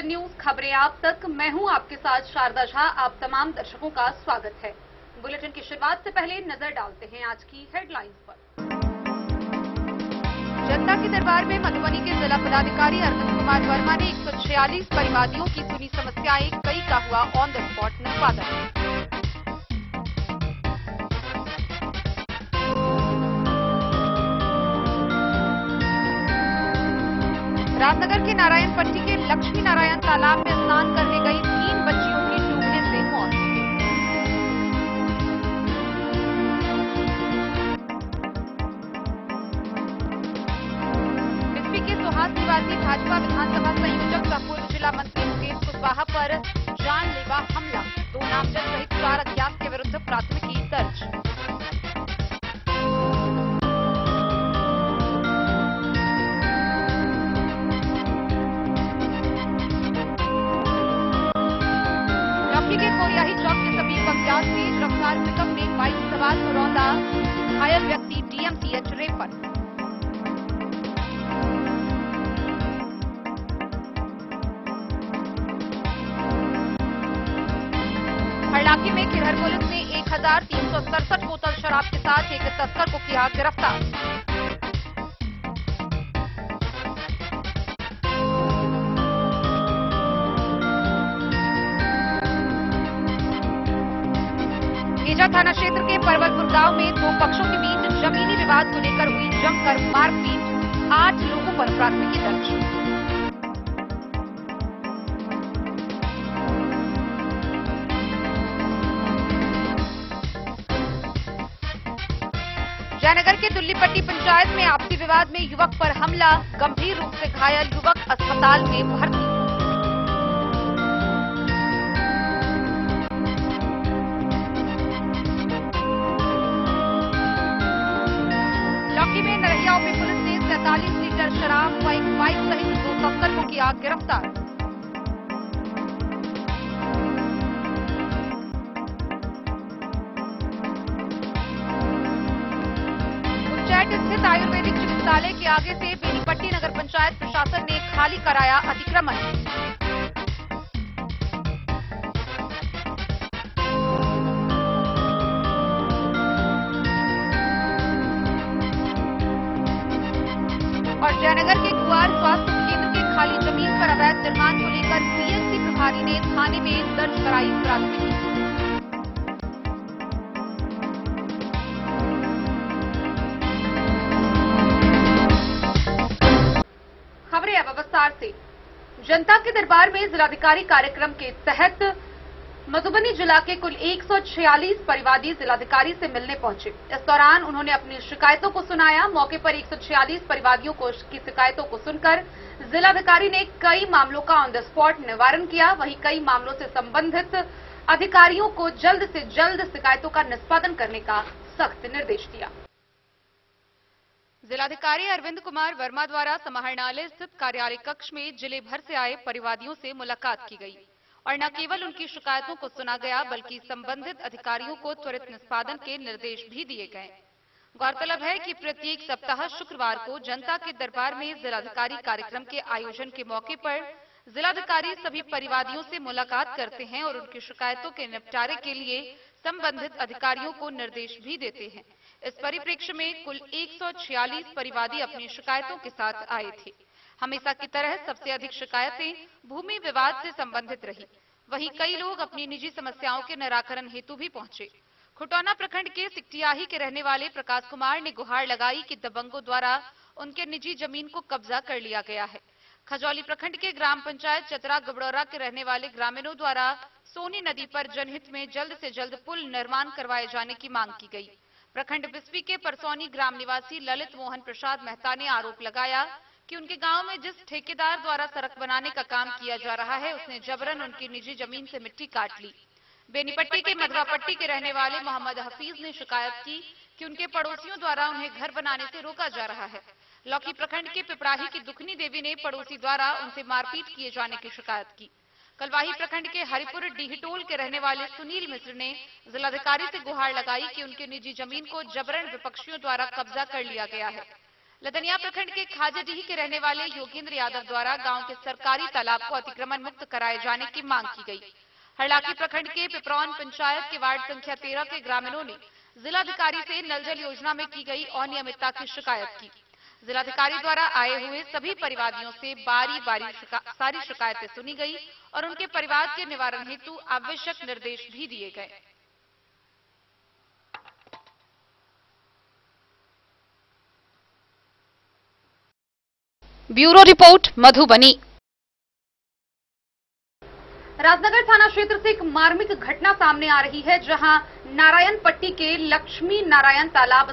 News खबरें आप तक। मैं हूं आपके साथ शारदा झा। आप तमाम दर्शकों का स्वागत है। बुलेटिन की शुरुआत से पहले नजर डालते हैं आज की हेडलाइंस पर। जनता के दरबार में मधुबनी के जिला पदाधिकारी अरविंद कुमार वर्मा ने 146 परिवादियों की सुनी समस्याएं, कई का हुआ ऑन द स्पॉट निष्पादन। राजनगर के नारायण पट्टी के लक्ष्मी नारायण तालाब में स्नान करने गई 3 बच्चियों की डूबने से मौत। बिस्फी के सुहास निवासी भाजपा विधानसभा संयोजक व पूर्व जिला मंत्री मुकेश कुशवाहा पर जानलेवा हमला, 2 नामजद सहित 4 अज्ञात के विरुद्ध प्राथमिकी दर्ज। के कोरियाही चौक के समीप अज्ञात तेज रफ्तार पिकअप ने बाइक सवार को रौंदा, घायल व्यक्ति डीएमसीएच रेफर। हरलाखी में किरहर पुलिस ने 1367 बोतल शराब के साथ एक तस्कर को किया गिरफ्तार। गेजा थाना क्षेत्र के परवलपुर गांव में 2 पक्षों के बीच जमीनी विवाद को लेकर हुई जमकर मारपीट, 8 लोगों पर प्राथमिकी दर्ज। जयनगर के दुल्लीपट्टी पंचायत में आपसी विवाद में युवक पर हमला, गंभीर रूप से घायल युवक अस्पताल में भर्ती। में नरहियाओं में पुलिस ने 47 लीटर शराब व एक बाइक सहित 2 तस्कर को किया गिरफ्तार। उज्जैन स्थित आयुर्वेदिक चिकित्सालय के आगे से बेनीपट्टी नगर पंचायत प्रशासन ने खाली कराया अतिक्रमण। और जयनगर के कुआर स्वास्थ्य केंद्र के खाली जमीन पर अवैध निर्माण को लेकर पीएचसी प्रभारी ने थाने में दर्ज कराई प्राथमिकी। खबरें अब विस्तार से। जनता के दरबार में जिलाधिकारी कार्यक्रम के तहत मधुबनी जिला के कुल 146 परिवादी जिलाधिकारी से मिलने पहुंचे। इस दौरान उन्होंने अपनी शिकायतों को सुनाया। मौके पर 146 परिवादियों की शिकायतों को सुनकर जिलाधिकारी ने कई मामलों का ऑन द स्पॉट निवारण किया। वहीं कई मामलों से संबंधित अधिकारियों को जल्द से जल्द शिकायतों का निष्पादन करने का सख्त निर्देश दिया। जिलाधिकारी अरविंद कुमार वर्मा द्वारा समाहरणालय स्थित कार्यालय कक्ष में जिले भर से आए परिवादियों से मुलाकात की गई और न केवल उनकी शिकायतों को सुना गया बल्कि संबंधित अधिकारियों को त्वरित निष्पादन के निर्देश भी दिए गए। गौरतलब है कि प्रत्येक सप्ताह शुक्रवार को जनता के दरबार में जिलाधिकारी कार्यक्रम के आयोजन के मौके पर जिलाधिकारी सभी परिवादियों से मुलाकात करते हैं और उनकी शिकायतों के निपटारे के लिए संबंधित अधिकारियों को निर्देश भी देते हैं। इस परिप्रेक्ष्य में कुल 146 परिवादी अपनी शिकायतों के साथ आए थे। हमेशा की तरह सबसे अधिक शिकायतें भूमि विवाद से संबंधित रही। वहीं कई लोग अपनी निजी समस्याओं के निराकरण हेतु भी पहुंचे। खुटौना प्रखंड के सिकटियाही के रहने वाले प्रकाश कुमार ने गुहार लगाई कि दबंगों द्वारा उनके निजी जमीन को कब्जा कर लिया गया है। खजौली प्रखंड के ग्राम पंचायत चतरा गबड़ौरा के रहने वाले ग्रामीणों द्वारा सोनी नदी पर जनहित में जल्द से जल्द पुल निर्माण करवाए जाने की मांग की गई। प्रखंड बिस्फी के परसौनी ग्राम निवासी ललित मोहन प्रसाद मेहता ने आरोप लगाया कि उनके गांव में जिस ठेकेदार द्वारा सड़क बनाने का काम किया जा रहा है उसने जबरन उनकी निजी जमीन से मिट्टी काट ली। बेनीपट्टी के मधवापट्टी के रहने वाले मोहम्मद हफीज ने शिकायत की कि उनके पड़ोसियों द्वारा उन्हें घर बनाने से रोका जा रहा है। लौकी प्रखंड के पिपराही की दुखनी देवी ने पड़ोसी द्वारा उनसे मारपीट किए जाने की शिकायत की। कलवाही प्रखंड के हरिपुर डीहटोल के रहने वाले सुनील मिश्र ने जिलाधिकारी से गुहार लगाई कि उनकी निजी जमीन को जबरन विपक्षियों द्वारा कब्जा कर लिया गया है। लदनिया प्रखंड के खाजाडीह के रहने वाले योगेंद्र यादव द्वारा गांव के सरकारी तालाब को अतिक्रमण मुक्त कराए जाने की मांग की गई। हरलाखी प्रखंड के पिपरौन पंचायत के वार्ड संख्या 13 के ग्रामीणों ने जिलाधिकारी से नल जल योजना में की गई अनियमितता की शिकायत की। जिलाधिकारी द्वारा आए हुए सभी परिवादियों से बारी बारी सारी शिकायतें सुनी गई और उनके परिवार के निवारण हेतु आवश्यक निर्देश भी दिए गए। Bureau report Madhubani. राजनगर थाना क्षेत्र से एक मार्मिक घटना सामने आ रही है, जहां नारायण पट्टी के लक्ष्मी नारायण तालाब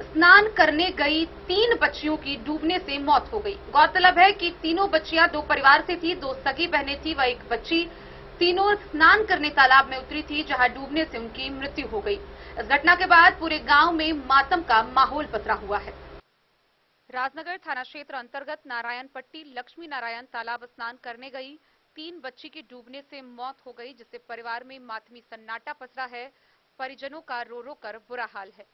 स्नान करने गई 3 बच्चियों की डूबने से मौत हो गई। गौरतलब है कि तीनों बच्चियां 2 परिवार से थी, 2 सगी बहनें थी व एक बच्ची। तीनों स्नान करने तालाब में उतरी थी, जहां डूबने से उनकी मृत्यु हो गई। इस घटना के बाद पूरे गांव में मातम का माहौल पसरा हुआ है। राजनगर थाना क्षेत्र अंतर्गत नारायण पट्टी लक्ष्मी नारायण तालाब स्नान करने गई 3 बच्ची की डूबने से मौत हो गई, जिससे परिवार में मातमी सन्नाटा पसरा है। परिजनों का रो रो कर बुरा हाल है।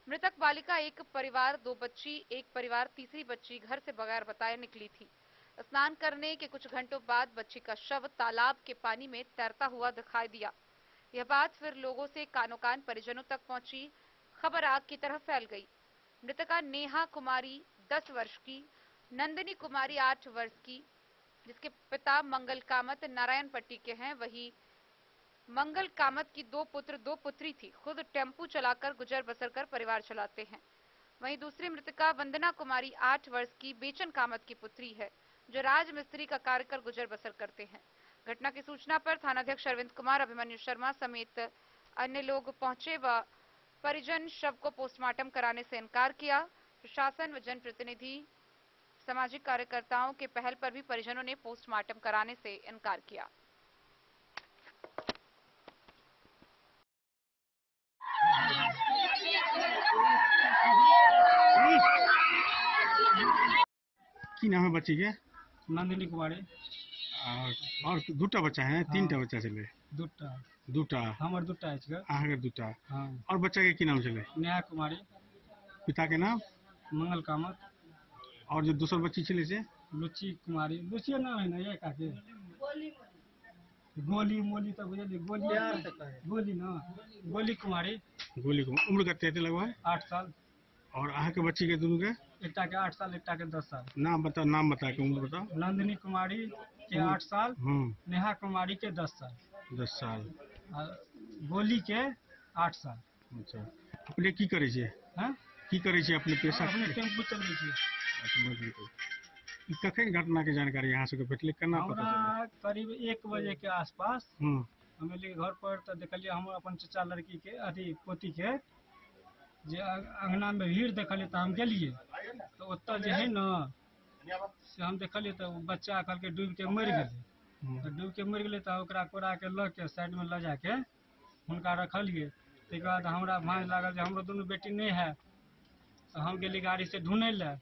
मृतक बालिका एक परिवार 2 बच्ची, एक परिवार तीसरी बच्ची घर से बगैर बताए निकली थी। स्नान करने के कुछ घंटों बाद बच्ची का शव तालाब के पानी में तैरता हुआ दिखाई दिया। यह बात फिर लोगों से कानो कान परिजनों तक पहुंची। खबर आग की तरह फैल गई। मृतका नेहा कुमारी 10 वर्ष की, नंदिनी कुमारी 8 वर्ष की, जिसके पिता मंगल कामत नारायण पट्टी के हैं। वही मंगल कामत की 2 पुत्र 2 पुत्री थी। खुद टेम्पू चलाकर गुजर बसर कर परिवार चलाते हैं। वहीं दूसरी मृतका वंदना कुमारी 8 वर्ष की बेचन कामत की पुत्री है, जो राजमिस्त्री का कार्य कर गुजर बसर करते हैं। घटना की सूचना पर थानाध्यक्ष अरविंद कुमार, अभिमन्यु शर्मा समेत अन्य लोग पहुंचे व परिजन शव को पोस्टमार्टम कराने से इनकार किया। प्रशासन व जनप्रतिनिधि सामाजिक कार्यकर्ताओं के पहल पर भी परिजनों ने पोस्टमार्टम कराने से इनकार किया। की नाम है बच्ची के? नंदिनी कुमारी। और 2टा बच्चा है? 3टा बच्चा चले? 2टा हमर 2टा है। अहाँ 2टा। हाँ। और बच्चा के की नाम चले? नेहा कुमारी। पिता के नाम? मंगल कामत। और जो दूसर बच्ची चले से? लुची कुमारी। लुची नाम है ना ये काके? गोली मोली तो बुझे गोली ना गोली कुमारी। गोली कुमारी। उम्र कते लगभग? 8 साल। और अहाँ के बच्ची के दोनों के? एकटा के 8 साल, एकटा के 10 साल। नाम बता के उम्र बताओ। नंदिनी कुमारी के 8 साल, नेहा कुमारी के 10 साल। 10 साल। गोली के 8 साल। अच्छा, अपने की करे छे? हां, की करे छे अपने पेशा? अपने टेम्पू चलबै छी। कखन घटना के जानकारी यहाँ से भेटले? केना पता चला? करीब 1 बजे के आसपास हम एलिए घर पर, तो देखलिए हम अपन चचा लड़की के अथी पोती के जे अंगना में भीड़ देखलिए, तो हम गेलिए तो ओतऽ जे है ना से हम देखलिए तो बच्चा कहलके डूब के मर गेलै। तो डूब के मर गेलै तो ओकरा कोड़ा के ल के साइड में ल जाके हुनका रखलिए। तै के बाद हमरा भांज लागल जे हमरो दुनू बेटी नहीं है, तो हम गेली गाड़ी से ढूंढे ले।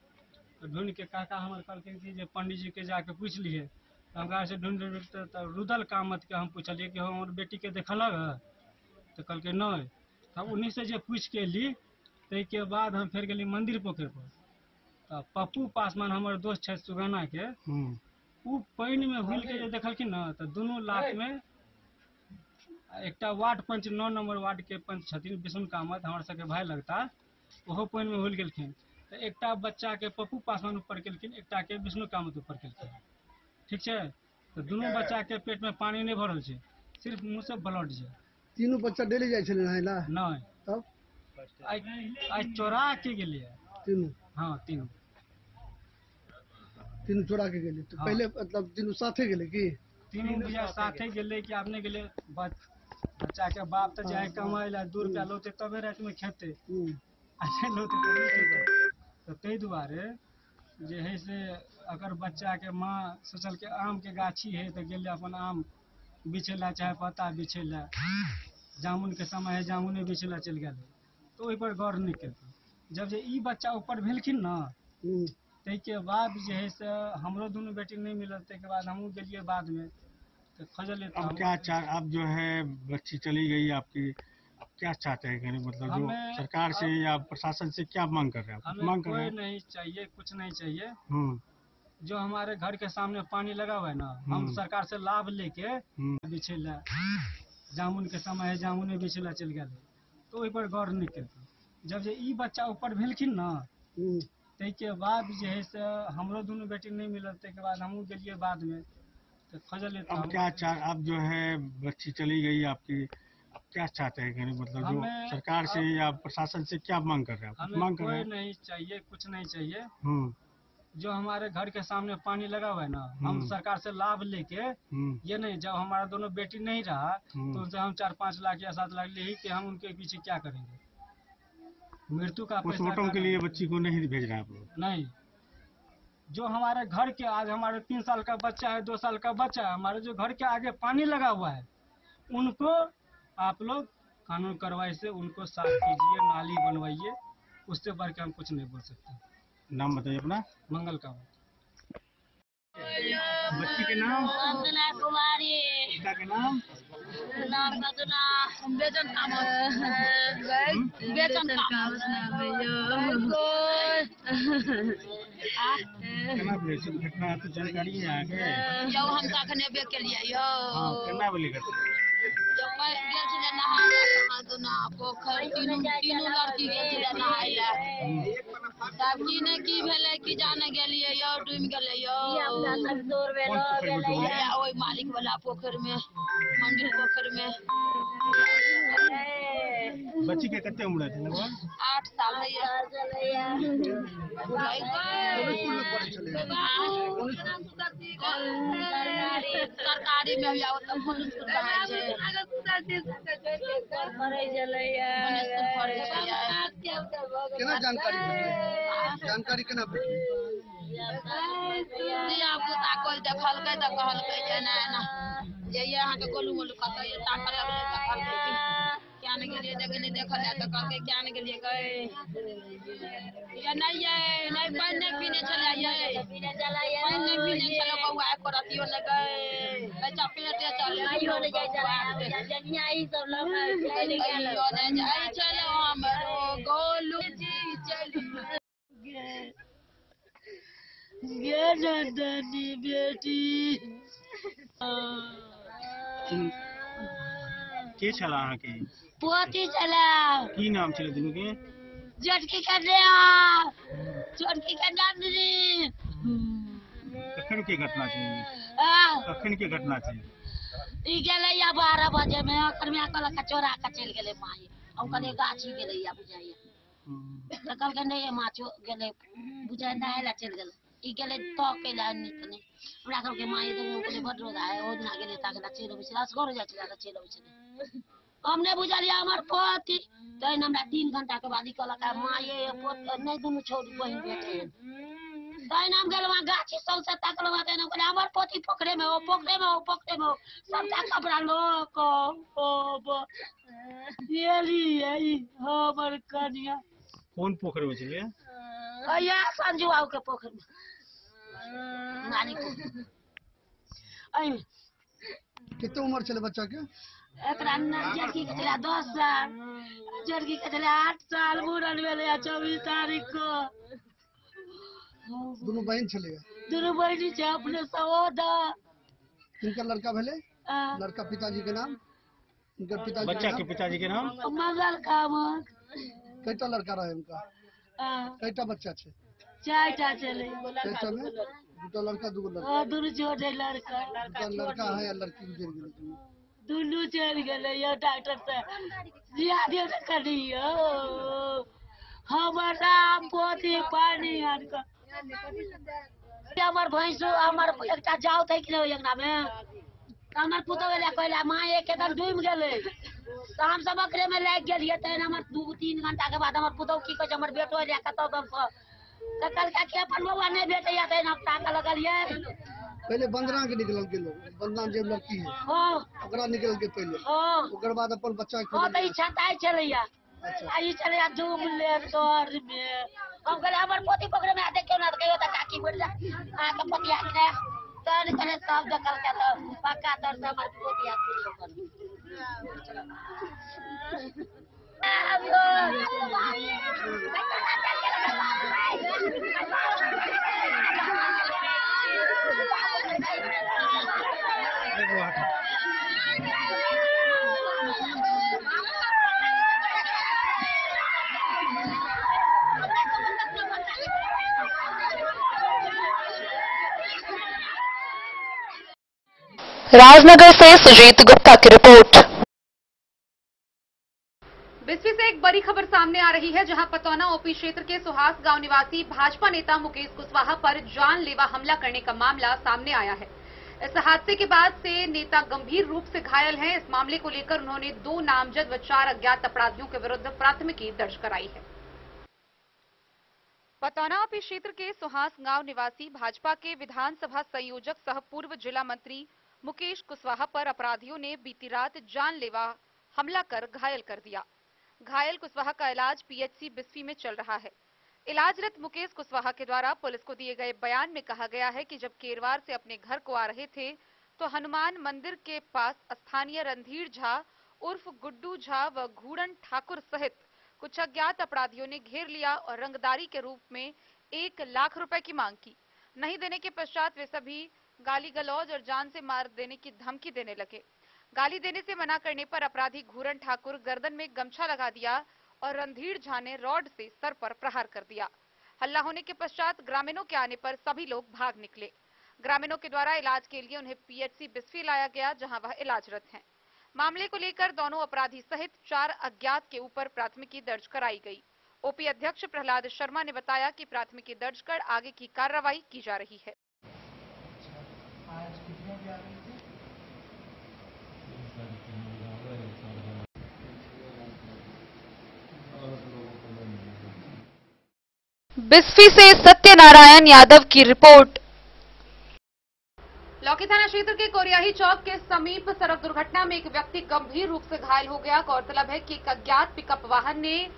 तो ढूंढ के काका हमर कहलखिन कि जे पंडित जी के जाके पूछ लिए। तो हम गाड़ी से ढूंढते तो रुदल कामत के हम पूछलिए कि हमर बेटी के देखलक है? तो कहलके नहीं। तब उन्हीं से जे पूछ के ली, तै के बाद हम फिर गेली मंदिर पोखर पर। तो पप्पू पासवान हमर दोस्त है सुगाना के, उ पानी में हुल के जे देखलखिन ना, तो दोनों लात में एकटा वार्ड पंच 9 नंबर वार्ड के पंच छथिन विष्णु कामत, हमर सबके भाई लगता, ओहो पानी में हुल गेलखिन। तो एकटा बच्चा के पप्पू पासवान ऊपर केलखिन, एकटा के विष्णु कामत ऊपर केलखिन। ठीक है। तो दोनों बच्चा के पेट में पानी नहीं भरल छै, सिर्फ मुंह से ब्लड छै। तीनों बच्चा डेली जाय छले नहायला? नहीं, तब आज चोरा के गेलिए तीनों? हाँ, तीनों चोरा के गेले। तो हाँ। पहले मतलब तीनों साथे गेले की? तीनों भैया साथे गेले कि आपने गेले? बच्चा के बाप तो जाए कमाए ला 2 रुपया लोते तबे रात में खेते। अच्छा लोते तो तै दुआरे जे है से अगर बच्चा के माँ सोचल के आम के गाछी है तो गेले अपन आम बिछेला, चाहे पत्ता बिछेला। जामुन के समय है, जामुने बिछेला चल गए, तो ओहि पर गौर नहीं करते। जब जे ई बच्चा ऊपर भेलखिन ना, तै के बाद जे है से हमरो दोनों बेटी नहीं मिलल। तै के बाद हमहू गेलिए बाद में तो खोजलिए। अब क्या अब जो है बच्ची चली गई आपकी, क्या चाहते हैं कि मतलब जो हमें सरकार से या प्रशासन से क्या मांग कर रहे हैं आप? हमें मांग कर रहे कोई हैं? नहीं चाहिए, कुछ नहीं चाहिए। हम्म जो हमारे घर के सामने पानी लगा हुआ है ना, हम सरकार से लाभ लेके बिछेला जामुन के समय है, जामुने बिछेला चल गया तो ओहि पर गौर नहीं करते। जब जे ई बच्चा ऊपर भेलखिन ना, ताहिके बाद जे है से हमरो दुनू बेटी नहीं मिलल, ताहिके बाद हमहूँ गेलिए बाद में तो खोजल। अब क्या अब जो है बच्ची चली गई आपकी, अब क्या चाहते हैं कि मतलब जो सरकार से या प्रशासन से क्या मांग कर रहे हैं आप? हमें मांग कर रहे कोई हैं? नहीं चाहिए, कुछ नहीं चाहिए। जो हमारे घर के सामने पानी लगा हुआ है ना, हम सरकार से लाभ लेके ये नहीं, जब हमारा दोनों बेटी नहीं रहा तो उनसे हम 4-5 लाख या 7 लाख ले ही कि हम उनके पीछे क्या करेंगे। मृत्यु का पोस्टमार्टम के लिए बच्ची को नहीं भेज रहे हैं आप लोग? नहीं। जो हमारे घर के आज हमारे 3 साल का बच्चा है, 2 साल का बच्चा है, हमारे जो घर के आगे पानी लगा हुआ है, उनको आप लोग कानून कार्रवाई से उनको साफ कीजिए, नाली बनवाइए। उससे बढ़ के हम कुछ नहीं बोल सकते। नाम बताइए अपना। मंगल का बच्ची के नाम? वंदना कुमारी। पिता के नाम? नाम बदना बेचन कामत। बेचन कामत। केना बोले छै घटना तो जानकारी है आगे? जब हम तखने बे के लिए यो। हां केना बोले घटना? जब मैं गेल छले नहाय दोना पोखर, तीनू लड़की गेल छले नहाय ले। तब की ने की भेले की जाने गेलिए यो, डूब गेले यो। दूर भेलो गेले ओई मालिक वाला पोखर में, मंदिर पोखर में। बच्ची के कते उम्र है लगभग? 8 साल सरकारी में या तब पुलिस केना जानकारी केना धिया-पुता कोई देखलकै तऽ कहलकै जे ना ये यहाँ के गोलू मोलू कतऽ ये ताकल लगलै तऽ कहलकै क्या नहीं गेलिए देखने देखल जाए तो कहलकै क्या नहीं गेलिए गए ये नहीं पानी नहीं पीने चले ये पानी नहीं पीने चलो बउआ एको रतियो न गए बच्चा पेटे चले आइयो ले जाए जनिया ई सब लोग चले गेल ने जाई चलो हमरो गोलू जी चली गे नंदनी बेटी के छला अहाँ के? पोती चला। की नाम छले दुनू के? छोटकी कन्या, छोटकी नंदनी। कखन के घटना छै? कखन के घटना छै? ई गेलै या 12 बजे में कर्मिया कहलक चोरा के चल गेलै माई। हम कहले गाछी गेलै या बुझाइया। त कहलकै नहीं माछो गेलै बुझाइ नहाय ला चल गेलै। ई गेलै तो केला नितने हमरा कहलकै माई तो कहले बड रोदा है ओ दिना गेलै ताकला चल अबै छै असगर जाइ छै ताकला चल अबै छै। हमने बुझलिया हमर पोती तैन हमरा 3 घंटा के बाद कहलक माई पोत नहीं दुनु छोड़ी बहिन बेटे तैन हम गेलवा गाछी सौसे तकलवा तैन कहले हमर पोती पोखरे में हो सबटा कपड़ा लोक ओ येली आई हमर कन्या। कौन पोखर में छलिए? या संजुआव के पोखर में नानी को आई कितने उम्र चले बच्चा के? एकरा जड़की के चला 10 साल, जड़की के चला 8 साल, मुरन भेले 24 तारीख को। दोनों बहन चले? दोनों बहनी छे अपने सहोदर। इनका लड़का भेले? लड़का पिताजी के नाम? इनका पिताजी बच्चा के पिताजी के नाम? मंगल कामत। कैटा लड़का रहे उनका? कैटा बच्चा छे? 4टा चले। कैटा में? दूटा लड़का दूगो लड़का? हां दोनों छोटे लड़का। लड़का है या लड़की गुजर गेले? दोनों चल गेले या डॉक्टर से जियादे न करियो हमारा पोती पानी आन का हमर भैंसो हमर एकटा जाव थे कि एकना में हमर पुतो वाला कहला मां एक एकदम डूब गेले त हम सब एकरे में लाग गेलिए त हमर 2-3 घंटा के बाद हमर पुतो की कह हमर बेटो ले कतो दम से त कल का के अपन बउआ नहीं बेटे या त हम ताक लगलिए। पहले बंदना के निकल के लोग बंदना जे लड़की है हां ओकरा निकल के पहले ओकर बाद अपन बच्चा के हां त ई छताई चलैया आई चलैया धूम ले तोर में हम कहले हमर पोती पकड़े में देखियो ना त कहियो त काकी बढ़ जा आ के पतिया के तन करे सब देखल के त पक्का तर से हमर पोती आ राजनगर से सुजीत गुप्ता की रिपोर्ट। बिस्फी से एक बड़ी खबर सामने आ रही है, जहां पतौना ओपी क्षेत्र के सुहास गांव निवासी भाजपा नेता मुकेश कुशवाहा पर जानलेवा हमला करने का मामला सामने आया है। इस हादसे के बाद से नेता गंभीर रूप से घायल हैं। इस मामले को लेकर उन्होंने 2 नामजद व 4 अज्ञात अपराधियों के विरुद्ध प्राथमिकी दर्ज कराई है। पतौना ओपी क्षेत्र के सुहास गांव निवासी भाजपा के विधानसभा संयोजक सह पूर्व जिला मंत्री मुकेश कुशवाहा पर अपराधियों ने बीती रात जानलेवा हमला कर घायल कर दिया। घायल कुशवाहा का इलाज पीएचसी बिस्फी में चल रहा है। इलाजरत मुकेश कुशवाहा के द्वारा पुलिस को दिए गए बयान में कहा गया है कि जब केरवार से अपने घर को आ रहे थे तो हनुमान मंदिर के पास स्थानीय रणधीर झा उर्फ गुड्डू झा व घूड़न ठाकुर सहित कुछ अज्ञात अपराधियों ने घेर लिया और रंगदारी के रूप में 1 लाख रुपए की मांग की। नहीं देने के पश्चात वे सभी गाली गलौज और जान से मार देने की धमकी देने लगे। गाली देने से मना करने पर अपराधी घूरन ठाकुर गर्दन में गमछा लगा दिया और रणधीर झा ने रॉड से सर पर प्रहार कर दिया। हल्ला होने के पश्चात ग्रामीणों के आने पर सभी लोग भाग निकले। ग्रामीणों के द्वारा इलाज के लिए उन्हें पीएचसी बिस्फी लाया गया, जहां वह इलाजरत हैं। मामले को लेकर दोनों अपराधी सहित 4 अज्ञात के ऊपर प्राथमिकी दर्ज कराई गई। ओपी अध्यक्ष प्रहलाद शर्मा ने बताया कि प्राथमिकी दर्ज कर आगे की कार्रवाई की जा रही है। बिस्फी से सत्यनारायण यादव की रिपोर्ट। लौकी थाना क्षेत्र के कोरियाही चौक के समीप सड़क दुर्घटना में एक व्यक्ति गंभीर रूप से घायल हो गया। गौरतलब है कि एक अज्ञात पिकअप वाहन ने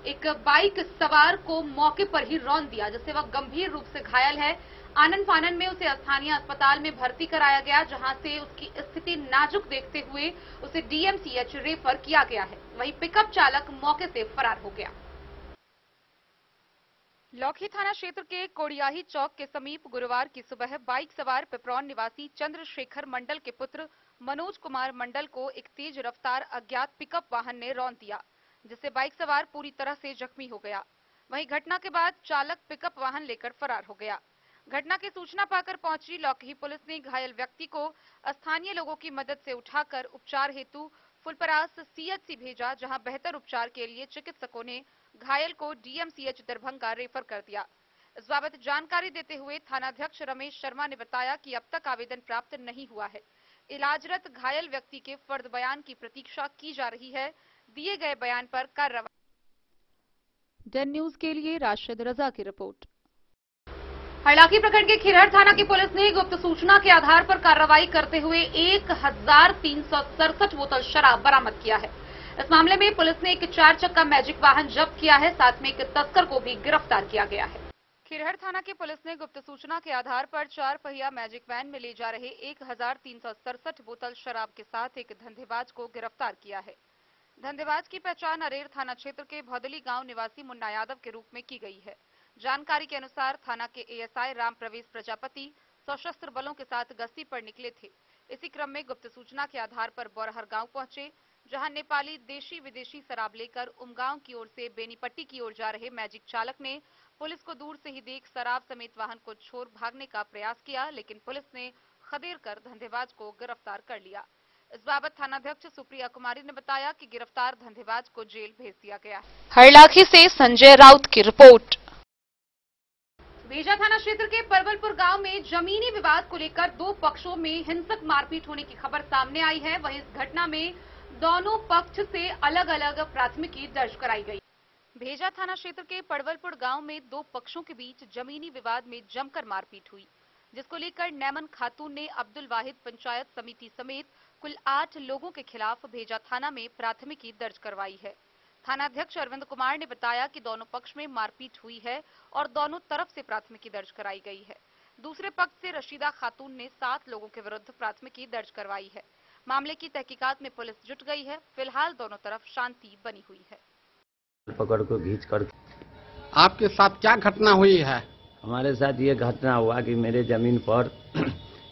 एक बाइक सवार को मौके पर ही रौंद दिया, जिससे वह गंभीर रूप से घायल है। आनन फानन में उसे स्थानीय अस्पताल में भर्ती कराया गया, जहां से उसकी स्थिति नाजुक देखते हुए उसे डीएमसीएच रेफर किया गया है। वहीं पिकअप चालक मौके से फरार हो गया। लौकी थाना क्षेत्र के कोड़ियाही चौक के समीप गुरुवार की सुबह बाइक सवार पिपरौन निवासी चंद्रशेखर मंडल के पुत्र मनोज कुमार मंडल को एक तेज रफ्तार अज्ञात पिकअप वाहन ने रौंद दिया, जिससे बाइक सवार पूरी तरह से जख्मी हो गया। वहीं घटना के बाद चालक पिकअप वाहन लेकर फरार हो गया। घटना की सूचना पाकर पहुंची लौकी पुलिस ने घायल व्यक्ति को स्थानीय लोगों की मदद से उठाकर उपचार हेतु फुलपरास सीएचसी भेजा, जहां बेहतर उपचार के लिए चिकित्सकों ने घायल को डीएमसीएच दरभंगा रेफर कर दिया। इस बाबत जानकारी देते हुए थानाध्यक्ष रमेश शर्मा ने बताया कि अब तक आवेदन प्राप्त नहीं हुआ है। इलाजरत घायल व्यक्ति के फर्द बयान की प्रतीक्षा की जा रही है। दिए गए बयान पर कार्रवाई। डन न्यूज के लिए राशिद रजा की रिपोर्ट। हरलाखी प्रखंड के खिरहर थाना की पुलिस ने गुप्त सूचना के आधार पर कार्रवाई करते हुए 1367 बोतल शराब बरामद किया है। इस मामले में पुलिस ने एक 4 चक्का मैजिक वाहन जब्त किया है, साथ में एक तस्कर को भी गिरफ्तार किया गया है। खिरहर थाना की पुलिस ने गुप्त सूचना के आधार पर 4 पहिया मैजिक वैन में ले जा रहे 1367 बोतल शराब के साथ एक धंधेबाज को गिरफ्तार किया है। धंधेबाज की पहचान अरेर थाना क्षेत्र के भौदली गांव निवासी मुन्ना यादव के रूप में की गई है। जानकारी के अनुसार थाना के एएसआई राम प्रवेश प्रजापति सशस्त्र बलों के साथ गश्ती पर निकले थे। इसी क्रम में गुप्त सूचना के आधार पर बोरहर गांव पहुंचे, जहां नेपाली देशी विदेशी शराब लेकर उमगांव की ओर से बेनीपट्टी की ओर जा रहे मैजिक चालक ने पुलिस को दूर से ही देख शराब समेत वाहन को छोड़ भागने का प्रयास किया, लेकिन पुलिस ने खदेड़ कर धंधेबाज को गिरफ्तार कर लिया। इस बाबत थानाध्यक्ष सुप्रिया कुमारी ने बताया कि गिरफ्तार धंधेबाज को जेल भेज दिया गया। हरलाखी से संजय राउत की रिपोर्ट। भेजा थाना क्षेत्र के परवलपुर गांव में जमीनी विवाद को लेकर 2 पक्षों में हिंसक मारपीट होने की खबर सामने आई है। वहीं इस घटना में दोनों पक्ष से अलग अलग प्राथमिकी दर्ज कराई गई। भेजा थाना क्षेत्र के परवलपुर गांव में 2 पक्षों के बीच जमीनी विवाद में जमकर मारपीट हुई, जिसको लेकर नैमन खातून ने अब्दुल वाहिद पंचायत समिति समेत कुल 8 लोगों के खिलाफ भेजा थाना में प्राथमिकी दर्ज करवाई है। थानाध्यक्ष अरविंद कुमार ने बताया कि दोनों पक्ष में मारपीट हुई है और दोनों तरफ से प्राथमिकी दर्ज कराई गई है। दूसरे पक्ष से रशीदा खातून ने 7 लोगों के विरुद्ध प्राथमिकी दर्ज करवाई है। मामले की तहकीकात में पुलिस जुट गई है। फिलहाल दोनों तरफ शांति बनी हुई है। पकड़ को खींच कर। आपके साथ क्या घटना हुई है? हमारे साथ ये घटना हुआ कि मेरे जमीन पर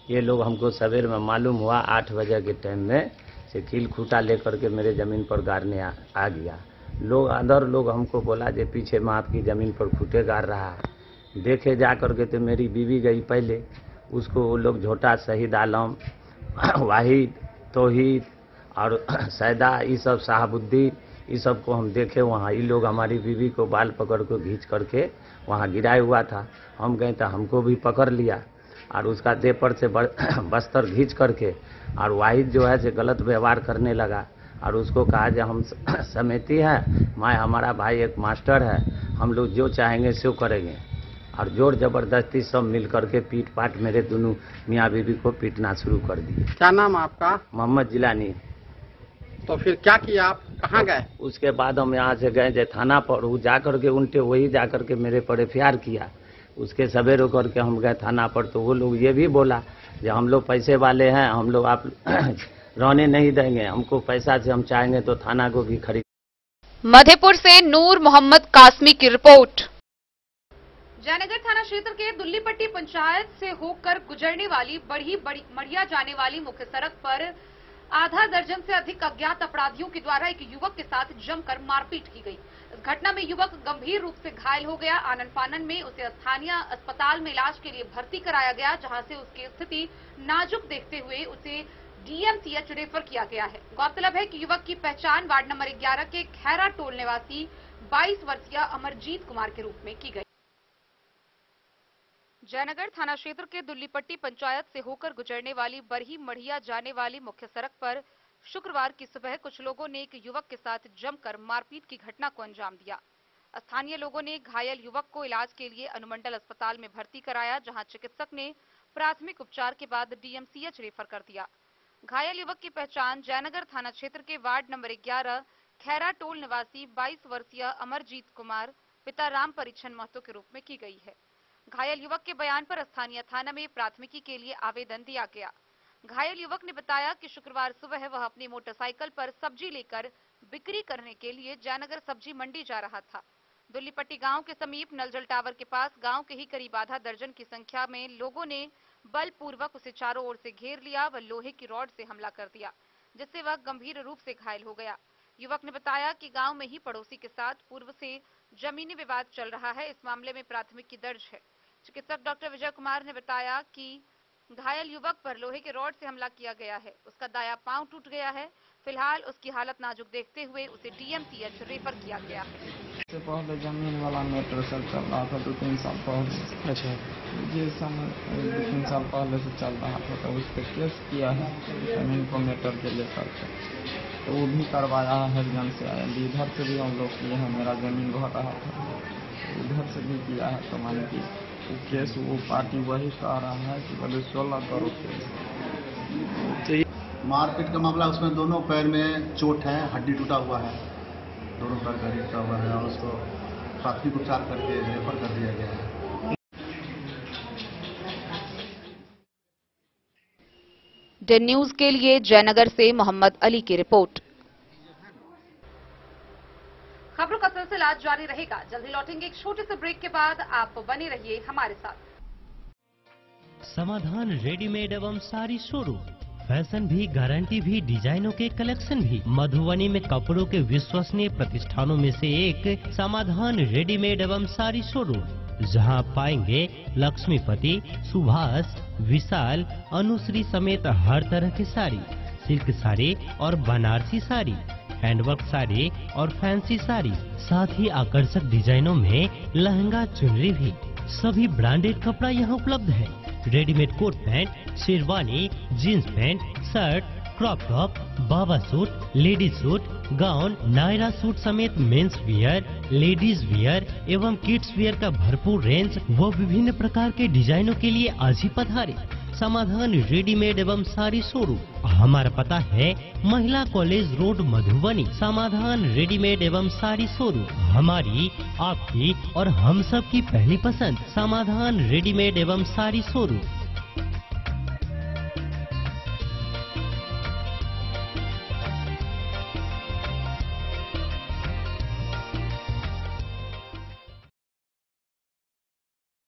ये लोग हमको सवेर में मालूम हुआ 8 बजे के टाइम में से कील खूटा लेकर के मेरे जमीन पर गाड़ने आ गया। लोग अदर लोग हमको बोला जे पीछे में आपकी जमीन पर खूटे गाड़ रहा है। देखे जा करके तो मेरी बीवी गई पहले, उसको वो लोग झोटा शहीद आलम वाहिद, तौहीद और सैदा, ये सब शहाबुद्दीन, ये सब को हम देखे वहाँ। ये लोग हमारी बीवी को बाल पकड़ को घींच करके वहाँ गिराया हुआ था। हम गए तो हमको भी पकड़ लिया और उसका देह पर से बस्तर घींच करके और वाहिद जो है से गलत व्यवहार करने लगा और उसको कहा जो हम समिति है, मैं हमारा भाई एक मास्टर है, हम लोग जो चाहेंगे सो करेंगे। और जोर जबरदस्ती सब मिल करके पीट पाट मेरे दोनों मियाँ बीवी को पीटना शुरू कर दिए। क्या नाम आपका? मोहम्मद जिलानी। तो फिर क्या किया आप? कहाँ गए? उसके बाद हम यहाँ से गए जे थाना पर, वो जा करके उल्टे वही जा करके मेरे पर एफआईआर किया। उसके सवेरे करके हम गए थाना पर, तो वो लोग ये भी बोला कि हम लोग पैसे वाले हैं, हम लोग आप रहने नहीं देंगे, हमको पैसा से हम चाहेंगे तो थाना को भी खरीद। मधेपुर से नूर मोहम्मद कासमी की रिपोर्ट। जयनगर थाना क्षेत्र के दुल्लीपट्टी पंचायत से होकर गुजरने वाली मढ़िया जाने वाली मुख्य सड़क पर आधा दर्जन से अधिक अज्ञात अपराधियों के द्वारा एक युवक के साथ जमकर मारपीट की गई। इस घटना में युवक गंभीर रूप से घायल हो गया। आनन फानन में उसे स्थानीय अस्पताल में इलाज के लिए भर्ती कराया गया, जहां से उसकी स्थिति नाजुक देखते हुए उसे डीएमसीएच रेफर किया गया है। गौरतलब है कि युवक की पहचान वार्ड नंबर 11 के खैरा टोल निवासी 22 वर्षीय अमरजीत कुमार के रूप में की गई। जयनगर थाना क्षेत्र के दुल्लीपट्टी पंचायत से होकर गुजरने वाली बरही मढ़िया जाने वाली मुख्य सड़क पर शुक्रवार की सुबह कुछ लोगों ने एक युवक के साथ जमकर मारपीट की घटना को अंजाम दिया। स्थानीय लोगों ने घायल युवक को इलाज के लिए अनुमंडल अस्पताल में भर्ती कराया, जहां चिकित्सक ने प्राथमिक उपचार के बाद डीएमसीएच रेफर कर दिया। घायल युवक की पहचान जयनगर थाना क्षेत्र के वार्ड नंबर 11 खैरा टोल निवासी 22 वर्षीय अमरजीत कुमार पिता राम परिछन महतो के रूप में की गई है। घायल युवक के बयान पर स्थानीय थाना में प्राथमिकी के लिए आवेदन दिया गया। घायल युवक ने बताया कि शुक्रवार सुबह वह अपनी मोटरसाइकिल पर सब्जी लेकर बिक्री करने के लिए जयनगर सब्जी मंडी जा रहा था। दुल्लीपट्टी गांव के समीप नलजल टावर के पास गांव के ही करीब आधा दर्जन की संख्या में लोगों ने बलपूर्वक उसे चारों ओर से घेर लिया व लोहे की रॉड से हमला कर दिया, जिससे वह गंभीर रूप से घायल हो गया। युवक ने बताया कि गांव में ही पड़ोसी के साथ पूर्व से जमीनी विवाद चल रहा है। इस मामले में प्राथमिकी दर्ज है। चिकित्सक डॉक्टर विजय कुमार ने बताया कि घायल युवक पर लोहे के रॉड से हमला किया गया है। उसका दायां पांव टूट गया है। फिलहाल उसकी हालत नाजुक देखते हुए उसे डीएमसीएच रेफर किया गया है। इससे पहले जमीन वाला मैटर चल रहा था 2-3 साल पहले। अच्छा, ये समय 2-3 साल पहले से चल रहा था, तो उस पर केस किया है जमीन को मैटर के लेकर के, तो वो भी करवाया है हरिजन से आया। इधर से भी हम लोग किए हैं, मेरा जमीन बहुत रहा था, उधर से भी किया है। तो मान की केस वो पार्टी वही कह रहा है कि बोले 16 करोड़ केस। मारपीट का मामला, उसमें दोनों पैर में चोट है, हड्डी टूटा हुआ है, दोनों पैर का टूटा हुआ है और उसको प्राथमिक उपचार करके रेफर कर दिया गया है। डे न्यूज के लिए जयनगर से मोहम्मद अली की रिपोर्ट। खबरों का सिलसिला जारी रहेगा। जल्दी लौटेंगे एक छोटे से ब्रेक के बाद। आप बने रहिए हमारे साथ। समाधान रेडीमेड एवं साड़ी शोरूम, फैशन भी, गारंटी भी, डिजाइनों के कलेक्शन भी। मधुबनी में कपड़ों के विश्वसनीय प्रतिष्ठानों में से एक समाधान रेडीमेड एवं साड़ी शोरूम, जहां आप पाएंगे लक्ष्मीपति, सुभाष, विशाल, अनुश्री समेत हर तरह की साड़ी, सिल्क साड़ी और बनारसी साड़ी, हैंडवर्क साड़ी और फैंसी साड़ी, साथ ही आकर्षक डिजाइनों में लहंगा, चुनरी भी। सभी ब्रांडेड कपड़ा यहाँ उपलब्ध है। Readymade coat pant, sherwani, jeans pant, shirt, crop top, बाबा suit, ladies suit, gown, Naira suit समेत मेंस वियर, लेडीज वियर एवं किड्स वियर का भरपूर रेंज व विभिन्न प्रकार के डिजाइनों के लिए आज ही पधारे। समाधान रेडीमेड एवं साड़ी शोरूम। हमारा पता है महिला कॉलेज रोड, मधुबनी। समाधान रेडीमेड एवं साड़ी शोरूम हमारी, आपकी और हम सब की पहली पसंद। समाधान रेडीमेड एवं साड़ी शोरूम।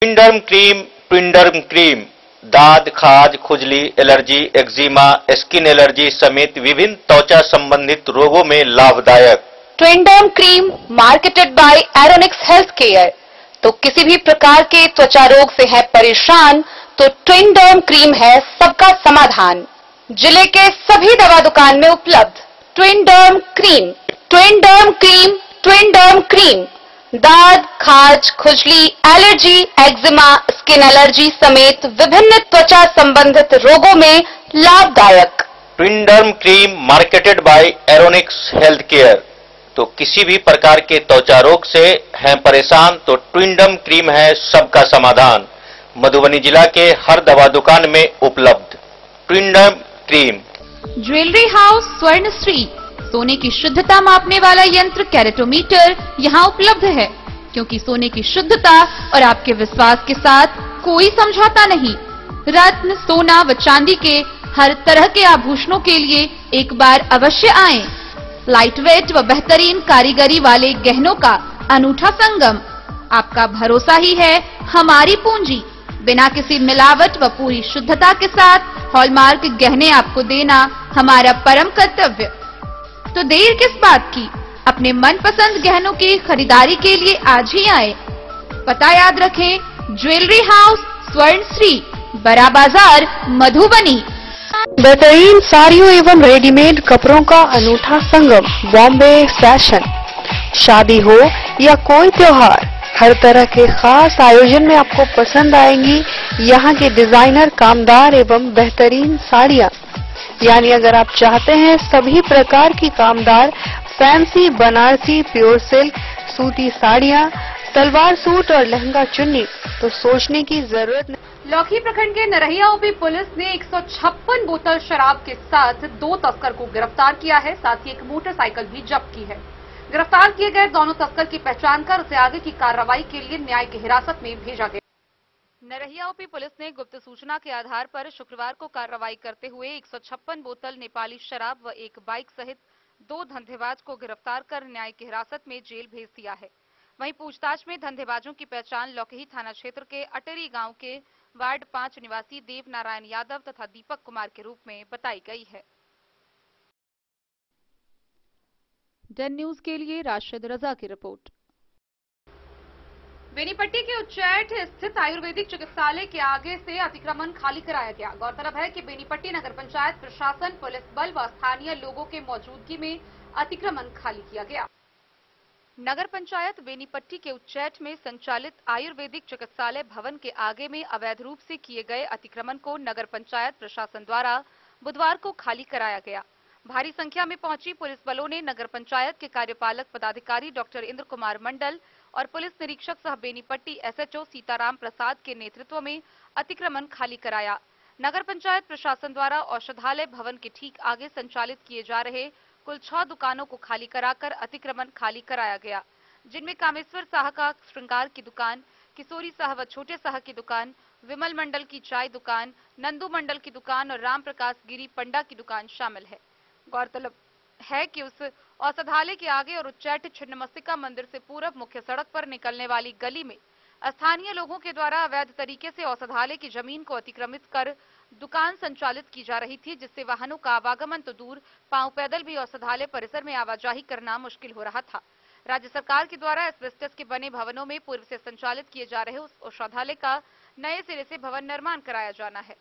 पिंडर्म क्रीम दाद, खाज, खुजली, एलर्जी, एक्जिमा, स्किन एलर्जी समेत विभिन्न त्वचा संबंधित रोगों में लाभदायक। Twinderm cream marketed by Aeronix health care. तो किसी भी प्रकार के त्वचा रोग से है परेशान तो ट्विंडर्म क्रीम है सबका समाधान। जिले के सभी दवा दुकान में उपलब्ध ट्विनडर्म क्रीम, ट्विनडर्म क्रीम, ट्विनडर्म क्रीम दाद, खाज, खुजली, एलर्जी, एक्जिमा, स्किन एलर्जी समेत विभिन्न त्वचा संबंधित रोगों में लाभदायक। Twinderm cream marketed by Aeronix health care. तो किसी भी प्रकार के त्वचा रोग से हैं परेशान तो ट्विनडर्म क्रीम है सबका समाधान। मधुबनी जिला के हर दवा दुकान में उपलब्ध ट्विनडर्म क्रीम। ज्वेलरी हाउस स्वर्ण श्री, सोने की शुद्धता मापने वाला यंत्र कैरेटोमीटर यहाँ उपलब्ध है, क्योंकि सोने की शुद्धता और आपके विश्वास के साथ कोई समझौता नहीं। रत्न, सोना व चांदी के हर तरह के आभूषणों के लिए एक बार अवश्य आएं। लाइट वेट व बेहतरीन कारीगरी वाले गहनों का अनूठा संगम। आपका भरोसा ही है हमारी पूंजी। बिना किसी मिलावट व पूरी शुद्धता के साथ हॉलमार्क गहने आपको देना हमारा परम कर्तव्य। तो देर किस बात की, अपने मनपसंद गहनों की खरीदारी के लिए आज ही आए। पता याद रखें, ज्वेलरी हाउस स्वर्ण श्री, बड़ा बाजार, मधुबनी। बेहतरीन साड़ियों एवं रेडीमेड कपड़ों का अनूठा संगम बॉम्बे फैशन। शादी हो या कोई त्योहार, हर तरह के खास आयोजन में आपको पसंद आएंगी यहाँ के डिजाइनर, कामदार एवं बेहतरीन साड़ियाँ। यानी अगर आप चाहते हैं सभी प्रकार की कामदार, फैंसी, बनारसी, प्योर सिल्क, सूती साड़ियाँ, सलवार सूट और लहंगा चुन्नी, तो सोचने की जरूरत नहीं। लौकी प्रखंड के नरहिया ओपी पुलिस ने 156 बोतल शराब के साथ 2 तस्कर को गिरफ्तार किया है, साथ ही एक मोटरसाइकिल भी जब्त की है। गिरफ्तार किए गए दोनों तस्कर की पहचान कर उसे आगे की कार्रवाई के लिए न्याय की हिरासत में भेजा गया। नरहिया ओपी पुलिस ने गुप्त सूचना के आधार पर शुक्रवार को कार्रवाई करते हुए 156 बोतल नेपाली शराब व एक बाइक सहित 2 धंधेबाज को गिरफ्तार कर न्याय की हिरासत में जेल भेज दिया है। वहीं पूछताछ में धंधेबाजों की पहचान लौकही थाना क्षेत्र के अटेरी गांव के वार्ड 5 निवासी देव नारायण यादव तथा दीपक कुमार के रूप में बताई गई है। डन न्यूज के लिए राशिद रजा की रिपोर्ट। बेनीपट्टी के उच्चैठ स्थित आयुर्वेदिक चिकित्सालय के आगे से अतिक्रमण खाली कराया गया। गौरतलब है कि बेनीपट्टी नगर पंचायत प्रशासन, पुलिस बल व स्थानीय लोगों के मौजूदगी में अतिक्रमण खाली किया गया। नगर पंचायत बेनीपट्टी के उच्चैठ में संचालित आयुर्वेदिक चिकित्सालय भवन के आगे में अवैध रूप से किए गए अतिक्रमण को नगर पंचायत प्रशासन द्वारा बुधवार को खाली कराया गया। भारी संख्या में पहुंची पुलिस बलों ने नगर पंचायत के कार्यपालक पदाधिकारी डॉक्टर इंद्र कुमार मंडल और पुलिस निरीक्षक सह बेनीपट्टी एसएचओ सीताराम प्रसाद के नेतृत्व में अतिक्रमण खाली कराया। नगर पंचायत प्रशासन द्वारा औषधालय भवन के ठीक आगे संचालित किए जा रहे कुल 6 दुकानों को खाली कराकर अतिक्रमण खाली कराया गया, जिनमें कामेश्वर साह का श्रृंगार की दुकान, किशोरी साह व छोटे साह की दुकान, विमल मंडल की चाय दुकान, नंदू मंडल की दुकान और राम प्रकाश गिरी पंडा की दुकान शामिल है। गौरतलब है कि उस औषधालय के आगे और उच्चैठ छिन्नमस्तिका मंदिर से पूरब मुख्य सड़क पर निकलने वाली गली में स्थानीय लोगों के द्वारा अवैध तरीके से औषधालय की जमीन को अतिक्रमित कर दुकान संचालित की जा रही थी, जिससे वाहनों का आवागमन तो दूर, पांव पैदल भी औषधालय परिसर में आवाजाही करना मुश्किल हो रहा था। राज्य सरकार के द्वारा एस्बेस्टस के बने भवनों में पूर्व से संचालित किए जा रहे उस औषधालय का नए सिरे से भवन निर्माण कराया जाना है,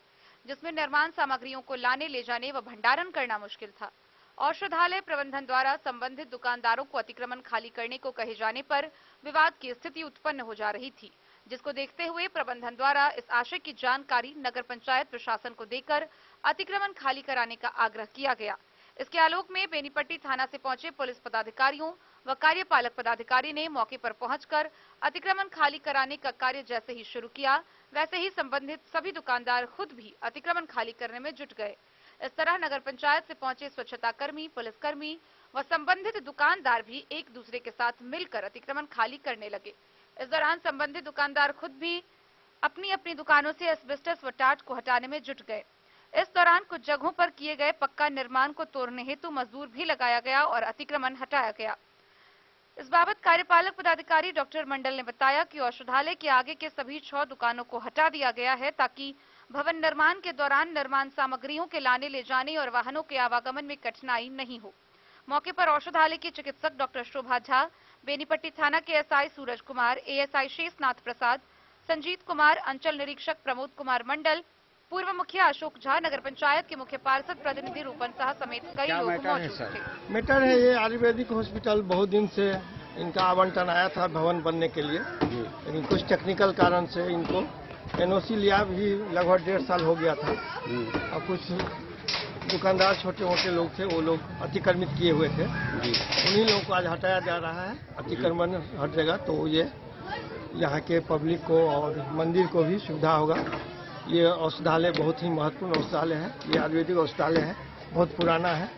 जिसमें निर्माण सामग्रियों को लाने, ले जाने व भंडारण करना मुश्किल था। औषधालय प्रबंधन द्वारा संबंधित दुकानदारों को अतिक्रमण खाली करने को कहे जाने पर विवाद की स्थिति उत्पन्न हो जा रही थी, जिसको देखते हुए प्रबंधन द्वारा इस आशय की जानकारी नगर पंचायत प्रशासन को देकर अतिक्रमण खाली कराने का आग्रह किया गया। इसके आलोक में बेनीपट्टी थाना से पहुंचे पुलिस पदाधिकारियों व कार्यपालक पदाधिकारी ने मौके पर पहुंचकर अतिक्रमण खाली कराने का कार्य जैसे ही शुरू किया, वैसे ही संबंधित सभी दुकानदार खुद भी अतिक्रमण खाली करने में जुट गए। इस तरह नगर पंचायत से पहुंचे स्वच्छता कर्मी, पुलिसकर्मी व संबंधित दुकानदार भी एक दूसरे के साथ मिलकर अतिक्रमण खाली करने लगे। इस दौरान संबंधित दुकानदार खुद भी अपनी अपनी दुकानों से एस्बेस्टस व टाट को हटाने में जुट गए। इस दौरान कुछ जगहों पर किए गए पक्का निर्माण को तोड़ने हेतु मजदूर भी लगाया गया और अतिक्रमण हटाया गया। इस बाबत कार्यपालक पदाधिकारी डॉक्टर मंडल ने बताया कि औषधालय के आगे के सभी 6 दुकानों को हटा दिया गया है, ताकि भवन निर्माण के दौरान निर्माण सामग्रियों के लाने, ले जाने और वाहनों के आवागमन में कठिनाई नहीं हो। मौके पर औषधालय के चिकित्सक डॉक्टर शोभा झा, बेनीपट्टी थाना के एसआई सूरज कुमार, एएसआई शेषनाथ प्रसाद, संजीत कुमार, अंचल निरीक्षक प्रमोद कुमार मंडल, पूर्व मुखिया अशोक झा, नगर पंचायत के मुख्य पार्षद प्रतिनिधि रूपन शाह समेत कई लोग मौजूद थे। मैटर है ये आयुर्वेदिक हॉस्पिटल बहुत दिन से इनका आवंटन आया था भवन बनने के लिए, लेकिन कुछ टेक्निकल कारण से इनको एनओसी लिया भी लगभग 1.5 साल हो गया था। और कुछ दुकानदार छोटे मोटे लोग थे, वो लोग अतिक्रमित किए हुए थे, उन्हीं लोगों को आज हटाया जा रहा है। अतिक्रमण हट जाएगा तो ये यहाँ के पब्लिक को और मंदिर को भी सुविधा होगा। ये औषधालय बहुत ही महत्वपूर्ण औषधालय है, ये आयुर्वेदिक औषधालय है, बहुत पुराना है।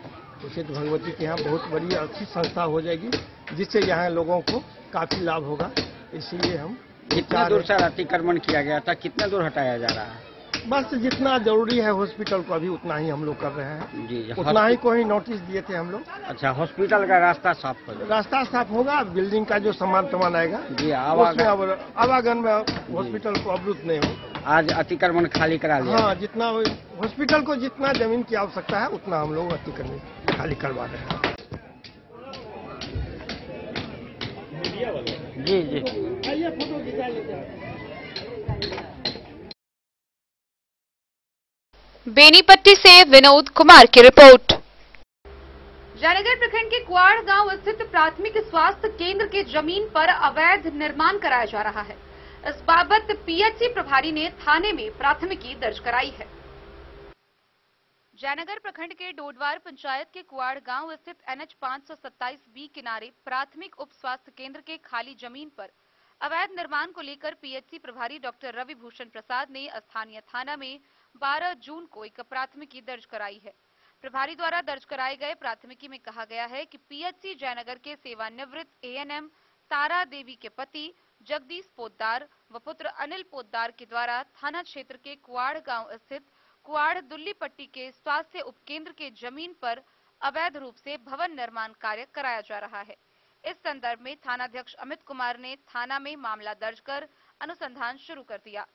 उसे तो भगवती के यहाँ बहुत बड़ी अच्छी संस्था हो जाएगी, जिससे यहाँ लोगों को काफी लाभ होगा। इसीलिए हम कितना दूर सर अतिक्रमण किया गया था, कितना दूर हटाया जा रहा है? बस जितना जरूरी है हॉस्पिटल को अभी उतना ही हम लोग कर रहे हैं जी। उतना ही को ही नोटिस दिए थे हम लोग। अच्छा, हॉस्पिटल का रास्ता साफ हो जाएगा? रास्ता साफ होगा, बिल्डिंग का जो सामान आएगा जी, आवागमन में हॉस्पिटल को अवरुद्ध नहीं हो। आज अतिक्रमण खाली करा लिया? हाँ, जितना हॉस्पिटल को जितना जमीन की आवश्यकता है उतना हम लोग अतिक्रमण खाली करवा रहे हैं। जी जी, आइए फोटो खिंचा लेते हैं। बेनीपट्टी से विनोद कुमार की रिपोर्ट। जयनगर प्रखंड के कुआड़ गांव स्थित प्राथमिक स्वास्थ्य केंद्र के जमीन पर अवैध निर्माण कराया जा रहा है। इस बाबत पीएचसी प्रभारी ने थाने में प्राथमिकी दर्ज कराई है। जयनगर प्रखंड के डोडवार पंचायत के कुआड़ गांव स्थित NH 527B किनारे प्राथमिक उप स्वास्थ्य केंद्र के खाली जमीन पर अवैध निर्माण को लेकर पीएचसी प्रभारी डॉक्टर रवि भूषण प्रसाद ने स्थानीय थाना में 12 जून को एक प्राथमिकी दर्ज कराई है। प्रभारी द्वारा दर्ज कराए गए प्राथमिकी में कहा गया है कि पीएचसी जयनगर के सेवानिवृत्त ANM तारा देवी के पति जगदीश पोद्दार व पुत्र अनिल पोद्दार के द्वारा थाना क्षेत्र के कुआड़ गांव स्थित कुआड़ दुल्ली पट्टी के स्वास्थ्य उपकेंद्र के जमीन पर अवैध रूप से भवन निर्माण कार्य कराया जा रहा है। इस संदर्भ में थानाध्यक्ष अमित कुमार ने थाना में मामला दर्ज कर अनुसंधान शुरू कर दिया।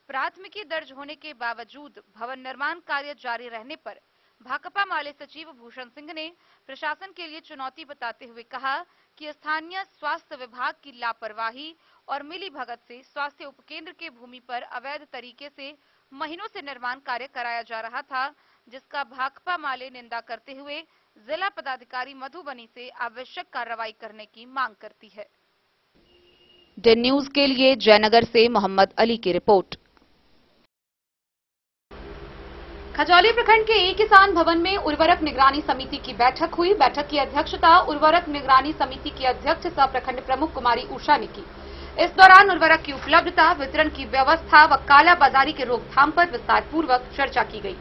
प्राथमिकी दर्ज होने के बावजूद भवन निर्माण कार्य जारी रहने पर भाकपा माले सचिव भूषण सिंह ने प्रशासन के लिए चुनौती बताते हुए कहा कि स्थानीय स्वास्थ्य विभाग की लापरवाही और मिलीभगत से स्वास्थ्य उपकेंद्र के भूमि पर अवैध तरीके से महीनों से निर्माण कार्य कराया जा रहा था, जिसका भाकपा माले निंदा करते हुए जिला पदाधिकारी मधुबनी से आवश्यक कार्रवाई करने की मांग करती है। डे न्यूज के लिए जयनगर से मोहम्मद अली की रिपोर्ट। खजौली प्रखंड के एक किसान भवन में उर्वरक निगरानी समिति की बैठक हुई। बैठक की अध्यक्षता उर्वरक निगरानी समिति की अध्यक्ष सह प्रखंड प्रमुख कुमारी उषा ने की। इस दौरान उर्वरक की उपलब्धता, वितरण की व्यवस्था व कालाबाजारी के रोकथाम पर विस्तार पूर्वक चर्चा की गई।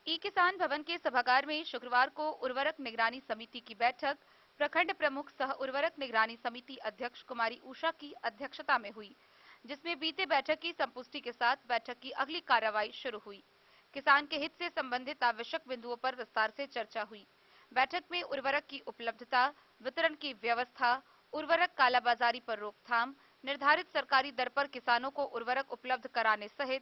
ई किसान भवन के सभागार में शुक्रवार को उर्वरक निगरानी समिति की बैठक प्रखंड प्रमुख सह उर्वरक निगरानी समिति अध्यक्ष कुमारी उषा की अध्यक्षता में हुई, जिसमें बीते बैठक की संपुष्टि के साथ बैठक की अगली कार्रवाई शुरू हुई। किसान के हित से संबंधित आवश्यक बिंदुओं पर विस्तार से चर्चा हुई। बैठक में उर्वरक की उपलब्धता, वितरण की व्यवस्था, उर्वरक कालाबाजारी पर रोकथाम, निर्धारित सरकारी दर पर किसानों को उर्वरक उपलब्ध कराने सहित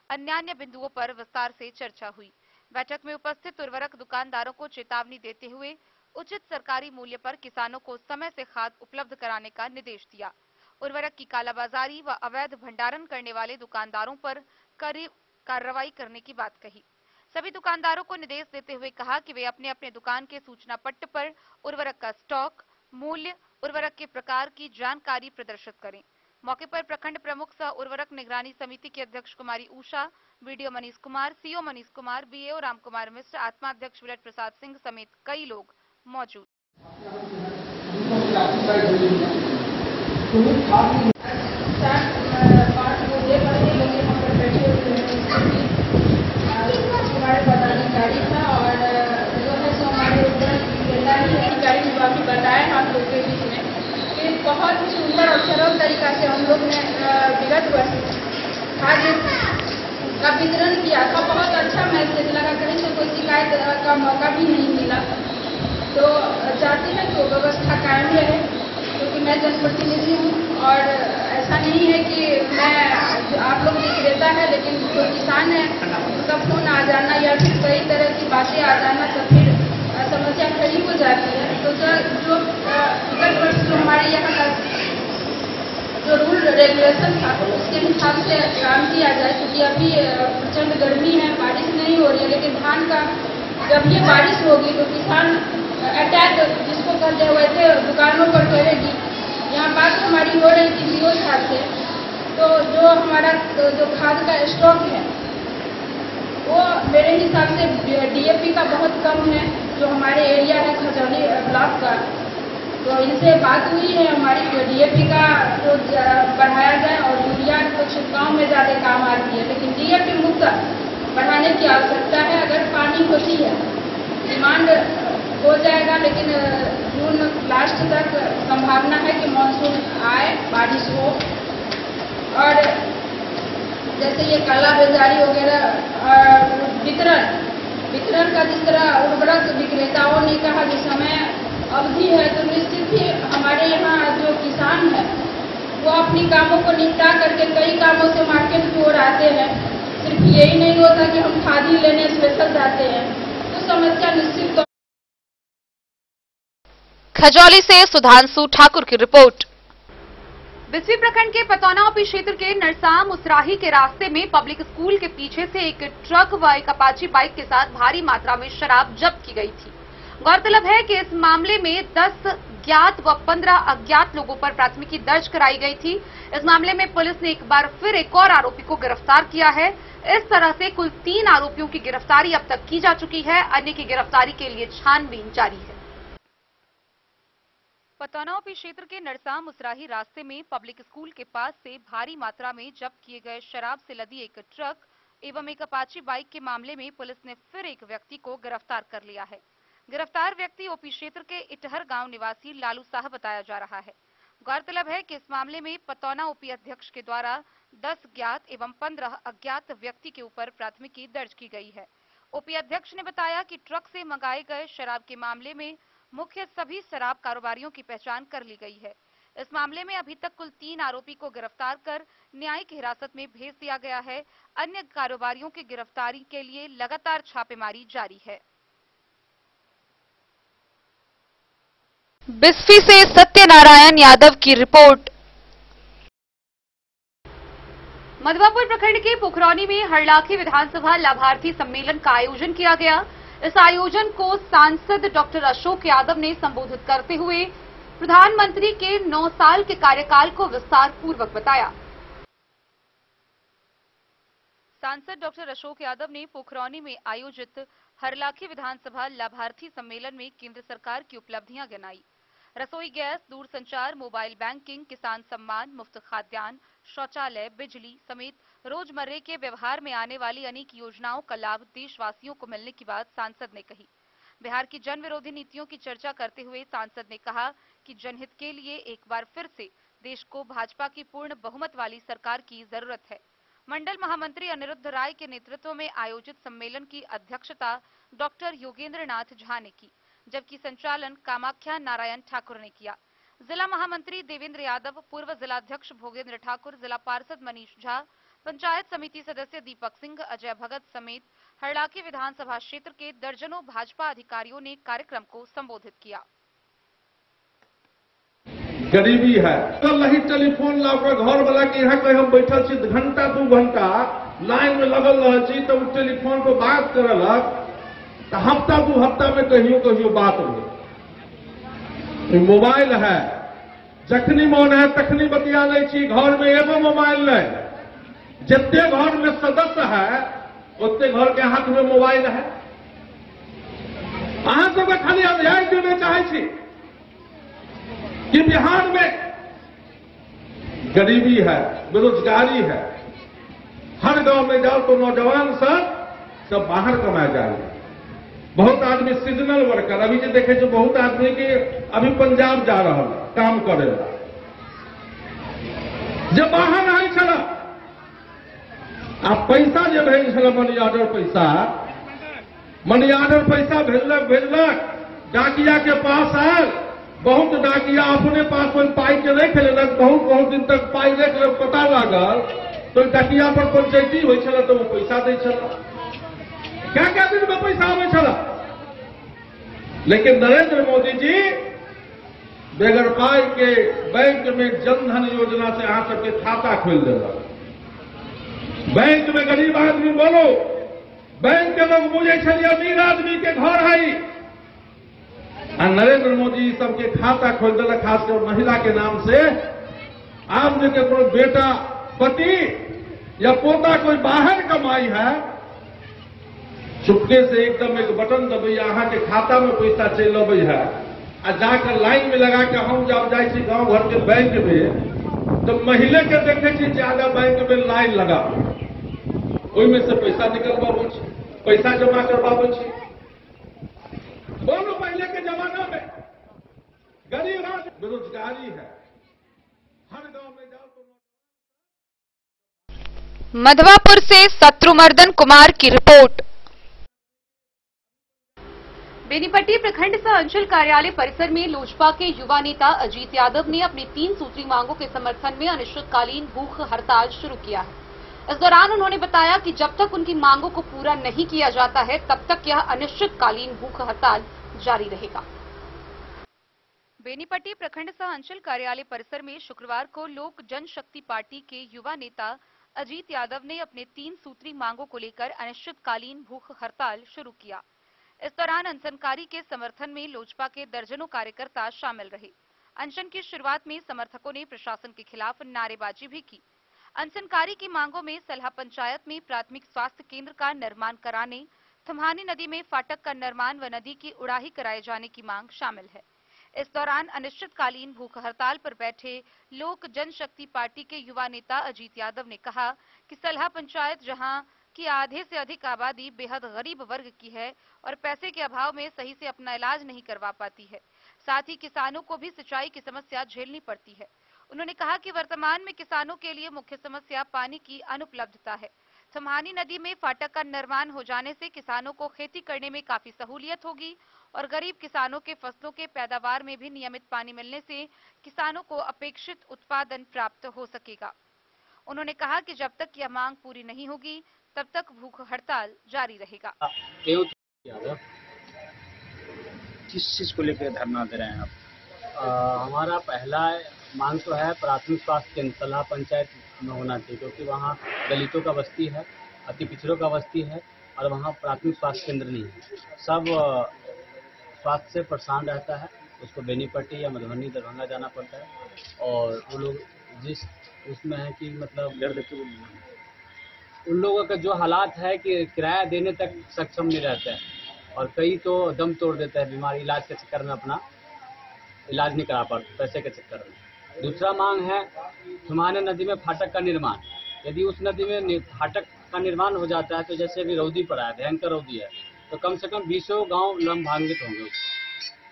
अन्य बिंदुओं पर विस्तार से चर्चा हुई। बैठक में उपस्थित उर्वरक दुकानदारों को चेतावनी देते हुए उचित सरकारी मूल्य पर किसानों को समय से खाद उपलब्ध कराने का निर्देश दिया। उर्वरक की कालाबाजारी व अवैध भंडारण करने वाले दुकानदारों पर कड़ी कार्रवाई करने की बात कही। सभी दुकानदारों को निर्देश देते हुए कहा कि वे अपने अपने दुकान के सूचना पट्ट पर उर्वरक का स्टॉक, मूल्य, उर्वरक के प्रकार की जानकारी प्रदर्शित करें। मौके पर प्रखंड प्रमुख सह उर्वरक निगरानी समिति के अध्यक्ष Kumari Usha, BDO Manish Kumar, CO Manish Kumar, BAO Ram Kumar Mishra, आत्मा अध्यक्ष विराट प्रसाद सिंह समेत कई लोग मौजूद। हमारे पदाधिकारी था और हमारे गाड़ी विभाग ने बताया हम लोग के बीच में कि बहुत ही सुंदर और सरल तरीका से हम लोग ने विगत वर्ष खाद्य का वितरण किया था। बहुत अच्छा मैसेज लगा, कहीं से कोई शिकायत का मौका भी नहीं मिला। तो चाहते हैं कि व्यवस्था कायम रहे, क्योंकि मैं जनप्रतिनिधि हूँ और ऐसा नहीं है कि मैं आप लोग विक्रेता है, लेकिन जो किसान है उसका फोन आ जाना या फिर कई तरह की बातें आ जाना तो फिर समस्या खड़ी हो जाती है। तो सर जो विगत वर्ष जो हमारे यहाँ का जो जो रूल रेगुलेशन था उसके हिसाब से काम किया जाए, क्योंकि अभी प्रचंड गर्मी है, बारिश नहीं हो रही है। लेकिन धान का जब ये बारिश होगी तो किसान अटैक जिसको कहते हैं वैसे दुकानों पर करेगी। यहाँ बात हमारी हो रही थी बीओ साहब से, तो जो हमारा जो खाद का स्टॉक है वो मेरे हिसाब से डीएपी का बहुत कम है, जो हमारे एरिया है खजौली ब्लॉक का। तो इनसे बात हुई है हमारी, डीएपी का जो बढ़ाया जाए और यूरिया कुछ गाँव में ज़्यादा काम आती है, लेकिन डीएपी मुक्त बढ़ाने की आवश्यकता है। अगर पानी होती है डिमांड हो जाएगा, लेकिन जून लास्ट तक संभावना है कि मानसून आए, बारिश हो। और जैसे ये काला बाजारी वगैरह वितरण का जिस तरह उर्वरक विक्रेताओं ने कहा कि समय अवधि है, तो निश्चित ही हमारे यहाँ जो किसान है वो अपनी कामों को निपटा करके कई कामों से मार्केट की ओर आते हैं। सिर्फ यही नहीं होता कि हम खाद ही लेने स्पेशल जाते हैं, तो समस्या निश्चित तौर। खजौली से सुधांशु ठाकुर की रिपोर्ट। बिस्वी प्रखंड के पतौनापी क्षेत्र के नरसाम उसराही के रास्ते में पब्लिक स्कूल के पीछे से एक ट्रक व एक अपाची बाइक के साथ भारी मात्रा में शराब जब्त की गई थी। गौरतलब है कि इस मामले में 10 ज्ञात व 15 अज्ञात लोगों पर प्राथमिकी दर्ज कराई गई थी। इस मामले में पुलिस ने एक बार फिर एक और आरोपी को गिरफ्तार किया है। इस तरह से कुल 3 आरोपियों की गिरफ्तारी अब तक की जा चुकी है। अन्य की गिरफ्तारी के लिए छानबीन जारी है। पतौनापी क्षेत्र के नरसाम उसराही रास्ते में पब्लिक स्कूल के पास से भारी मात्रा में जब्त किए गए शराब से लदी एक ट्रक एवं एक अपाची बाइक के मामले में पुलिस ने फिर एक व्यक्ति को गिरफ्तार कर लिया है। गिरफ्तार व्यक्ति ओपी क्षेत्र के इटहर गांव निवासी लालू साहब बताया जा रहा है। गौरतलब है कि इस मामले में पतौना ओपी अध्यक्ष के द्वारा 10 ज्ञात एवं 15 अज्ञात व्यक्ति के ऊपर प्राथमिकी दर्ज की गई है। ओपी अध्यक्ष ने बताया कि ट्रक से मंगाए गए शराब के मामले में मुख्य सभी शराब कारोबारियों की पहचान कर ली गई है। इस मामले में अभी तक कुल 3 आरोपी को गिरफ्तार कर न्यायिक हिरासत में भेज दिया गया है। अन्य कारोबारियों की गिरफ्तारी के लिए लगातार छापेमारी जारी है। बिस्फी से सत्यनारायण यादव की रिपोर्ट। मधवापुर प्रखंड के पोखरौनी में हरलाखी विधानसभा लाभार्थी सम्मेलन का आयोजन किया गया। इस आयोजन को सांसद डॉक्टर अशोक यादव ने संबोधित करते हुए प्रधानमंत्री के 9 साल के कार्यकाल को विस्तार पूर्वक बताया। सांसद डॉक्टर अशोक यादव ने पोखरौनी में आयोजित हरलाखी विधानसभा लाभार्थी सम्मेलन में केंद्र सरकार की उपलब्धियां गिनाई। रसोई गैस, दूरसंचार, मोबाइल बैंकिंग, किसान सम्मान, मुफ्त खाद्यान्न, शौचालय, बिजली समेत रोजमर्रे के व्यवहार में आने वाली अनेक योजनाओं का लाभ देशवासियों को मिलने की बात सांसद ने कही। बिहार की जन विरोधी नीतियों की चर्चा करते हुए सांसद ने कहा कि जनहित के लिए एक बार फिर से देश को भाजपा की पूर्ण बहुमत वाली सरकार की जरूरत है। मंडल महामंत्री अनिरुद्ध राय के नेतृत्व में आयोजित सम्मेलन की अध्यक्षता डॉक्टर योगेंद्र नाथ झा ने की, जबकि संचालन कामाख्या नारायण ठाकुर ने किया। जिला महामंत्री देवेंद्र यादव, पूर्व जिलाध्यक्ष भोगेंद्र ठाकुर, जिला पार्षद मनीष झा, पंचायत समिति सदस्य दीपक सिंह, अजय भगत समेत हरलाखी विधानसभा क्षेत्र के दर्जनों भाजपा अधिकारियों ने कार्यक्रम को संबोधित किया। गरीबी है तो लही टेलीफोन ला घर वाला के यहाँ कहीं हम बैठल छी घंटा 2 घंटा लाइन में लगल रह छी तो टेलीफोन पर बात करलक, हफ्ता 2 हफ्ता में कहियो बात हो। मोबाइल है, जखनी मन है तखनी बतिया ले छी, घर में एगो मोबाइल नहीं, जितने घर में सदस्य है उतने घर के हाथ में मोबाइल है। अहाँ सबके खाली अध्ययन देना चाहे छी कि बिहार में गरीबी है, बेरोजगारी है। हर गांव में जाओ तो नौजवान सब बाहर कमाए जा रहे हैं। बहुत आदमी सीजनल वर्कर, अभी जो देखे जो बहुत आदमी के अभी पंजाब जा रहा है काम करे, जब बाहर आई चला आप पैसा जो भेज छल मनी ऑर्डर पैसा भेजलक डाकिया के पास आयल, बहुत डाकिया अपने पास पाई के रख लेलक, बहुत दिन तक पाई रख ले, पता लागल तो डाकिया पर पंचायती हो तो वो पैसा दे छल, क्या दिन में पैसा आवे छल। लेकिन नरेंद्र मोदी जी बेगर पाई के बैंक में जनधन योजना से अहाँ सबके खाता खोल देगा। बैंक में गरीब आदमी बोलो, बैंक के लोग बुझे छलिए अमीर आदमी के घर है। नरेंद्र मोदी सबके खाता खोल दिला, खासकर महिला के नाम से। आदमी के कोई बेटा पति या पोता कोई बाहर कमाई है, चुपके से एकदम एक बटन दबैया अहाँ के खाता में पैसा चल अबै है। आ जाकर लाइन में लगा के हम जब जाए छी गांव घर के बैंक में, तो महिला के देखे छी ज्यादा बैंक में लाइन लगा, ओहिमे से पैसा निकलवाबो छी, पैसा जमा करवाबो छी। बोलो पहले के जमाना में गरीब बेरोजगारी है, हर गांव में जाओ तो। मधवापुर से शत्रुमर्दन कुमार की रिपोर्ट। बेनीपट्टी प्रखंड सह अंचल कार्यालय परिसर में लोजपा के युवा नेता अजीत यादव ने अपनी 3 सूत्री मांगों के समर्थन में अनिश्चितकालीन भूख हड़ताल शुरू किया है। इस दौरान उन्होंने बताया कि जब तक उनकी मांगों को पूरा नहीं किया जाता है, तब तक यह अनिश्चितकालीन भूख हड़ताल जारी रहेगा। बेनीपट्टी प्रखंड सह अंचल कार्यालय परिसर में शुक्रवार को लोक जनशक्ति पार्टी के युवा नेता अजीत यादव ने अपने 3 सूत्री मांगों को लेकर अनिश्चितकालीन भूख हड़ताल शुरू किया। इस दौरान अनशनकारी के समर्थन में लोजपा के दर्जनों कार्यकर्ता शामिल रहे। अनशन की शुरुआत में समर्थकों ने प्रशासन के खिलाफ नारेबाजी भी की। अनशनकारी की मांगों में सलहा पंचायत में प्राथमिक स्वास्थ्य केंद्र का निर्माण कराने, थुम्हानी नदी में फाटक का निर्माण व नदी की उड़ाही कराए जाने की मांग शामिल है। इस दौरान अनिश्चितकालीन भूख हड़ताल पर बैठे लोक जनशक्ति पार्टी के युवा नेता अजीत यादव ने कहा कि सलहा पंचायत जहां कि आधे से अधिक आबादी बेहद गरीब वर्ग की है और पैसे के अभाव में सही से अपना इलाज नहीं करवा पाती है। साथ ही किसानों को भी सिंचाई की समस्या झेलनी पड़ती है। उन्होंने कहा कि वर्तमान में किसानों के लिए मुख्य समस्या पानी की अनुपलब्धता है। थुम्हानी नदी में फाटक का निर्माण हो जाने से किसानों को खेती करने में काफी सहूलियत होगी और गरीब किसानों के फसलों के पैदावार में भी नियमित पानी मिलने से किसानों को अपेक्षित उत्पादन प्राप्त हो सकेगा। उन्होंने कहा कि जब तक यह मांग पूरी नहीं होगी, तब तक भूख हड़ताल जारी रहेगा। किस चीज को लेकर धरना दे रहे हैं आप? हमारा पहला मांग तो है प्राथमिक स्वास्थ्य केंद्र सलहा पंचायत में होना चाहिए, क्योंकि वहाँ दलितों का बस्ती है, अति पिछड़ों का बस्ती है और वहाँ प्राथमिक स्वास्थ्य केंद्र नहीं है। सब स्वास्थ्य से परेशान रहता है, उसको बेनीपट्टी या मधुबनी दरभंगा जाना पड़ता है। और वो लोग जिस उसमें है कि मतलब उन लोगों का जो हालात है कि किराया देने तक सक्षम नहीं रहते हैं और कई तो दम तोड़ देते हैं बीमारी इलाज के चक्कर में, अपना इलाज नहीं करा पाते पैसे के चक्कर में। दूसरा मांग है थुम्हानी नदी में फाटक का निर्माण। यदि उस नदी में फाटक का निर्माण हो जाता है तो जैसे अभी रौदी पड़ा है, भयंकर रौदी है, तो कम से कम 20 गाँव लाभान्वित होंगे,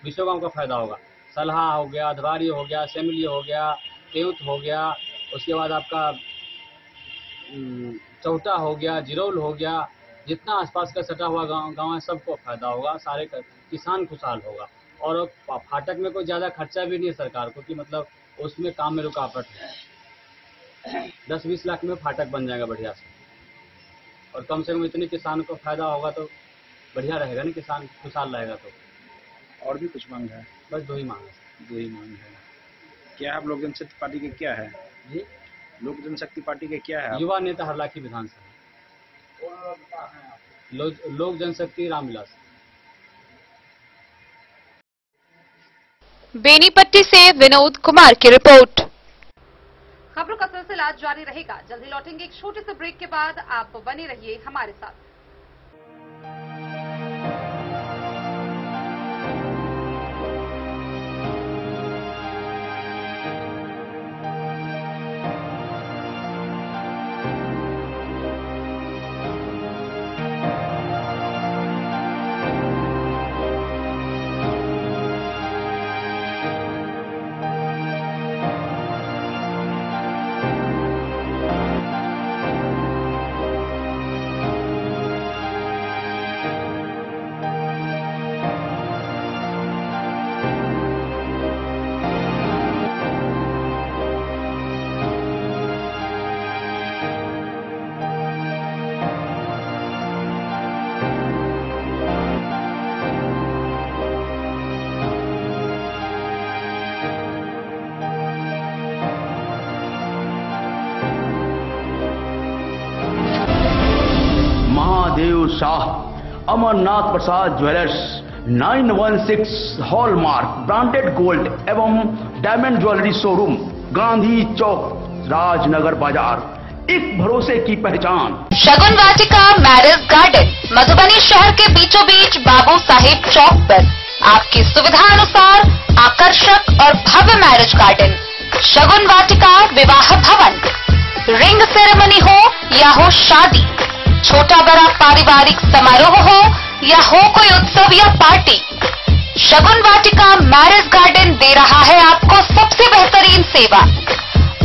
20 गाँव का फायदा होगा। सलहा हो गया, अधवारी हो गया, सेमली हो गया, केउत हो गया, उसके बाद आपका चौटा हो गया, जिरौल हो गया, जितना आसपास का सटा हुआ गांव है सबको फायदा होगा, सारे किसान खुशहाल होगा। और फाटक में कोई ज़्यादा खर्चा भी नहीं है सरकार को कि मतलब उसमें काम में रुकावट है। 10-20 लाख में फाटक बन जाएगा बढ़िया से और कम से कम इतने किसान को फायदा होगा तो बढ़िया रहेगा ना, किसान खुशहाल रहेगा। तो और भी कुछ मांग है? बस 2 ही मांग है। 2 ही मांग है। क्या आप लोक जनशक्ति पार्टी के क्या है? जी, लोक जनशक्ति पार्टी के क्या है? युवा नेता हरलाखी विधानसभा, लोक जनशक्ति रामविलास। बेनीपट्टी से विनोद कुमार की रिपोर्ट। खबरों का सिलसिला जारी रहेगा। जल्दी लौटेंगे एक छोटे से ब्रेक के बाद। आप बने रहिए हमारे साथ। शाह, अमरनाथ प्रसाद ज्वेलर्स, 916 हॉलमार्क ब्रांडेड गोल्ड एवं डायमंड ज्वेलरी शोरूम, गांधी चौक, राजनगर बाजार, एक भरोसे की पहचान। शगुन वाटिका मैरिज गार्डन मधुबनी शहर के बीचों बीच बाबू साहेब चौक पर आपकी सुविधा अनुसार आकर्षक और भव्य मैरिज गार्डन। शगुन वाटिका विवाह भवन, रिंग सेरेमनी हो या हो शादी, छोटा बड़ा पारिवारिक समारोह हो या हो कोई उत्सव या पार्टी, शगुन वाटिका मैरिज गार्डन दे रहा है आपको सबसे बेहतरीन सेवा।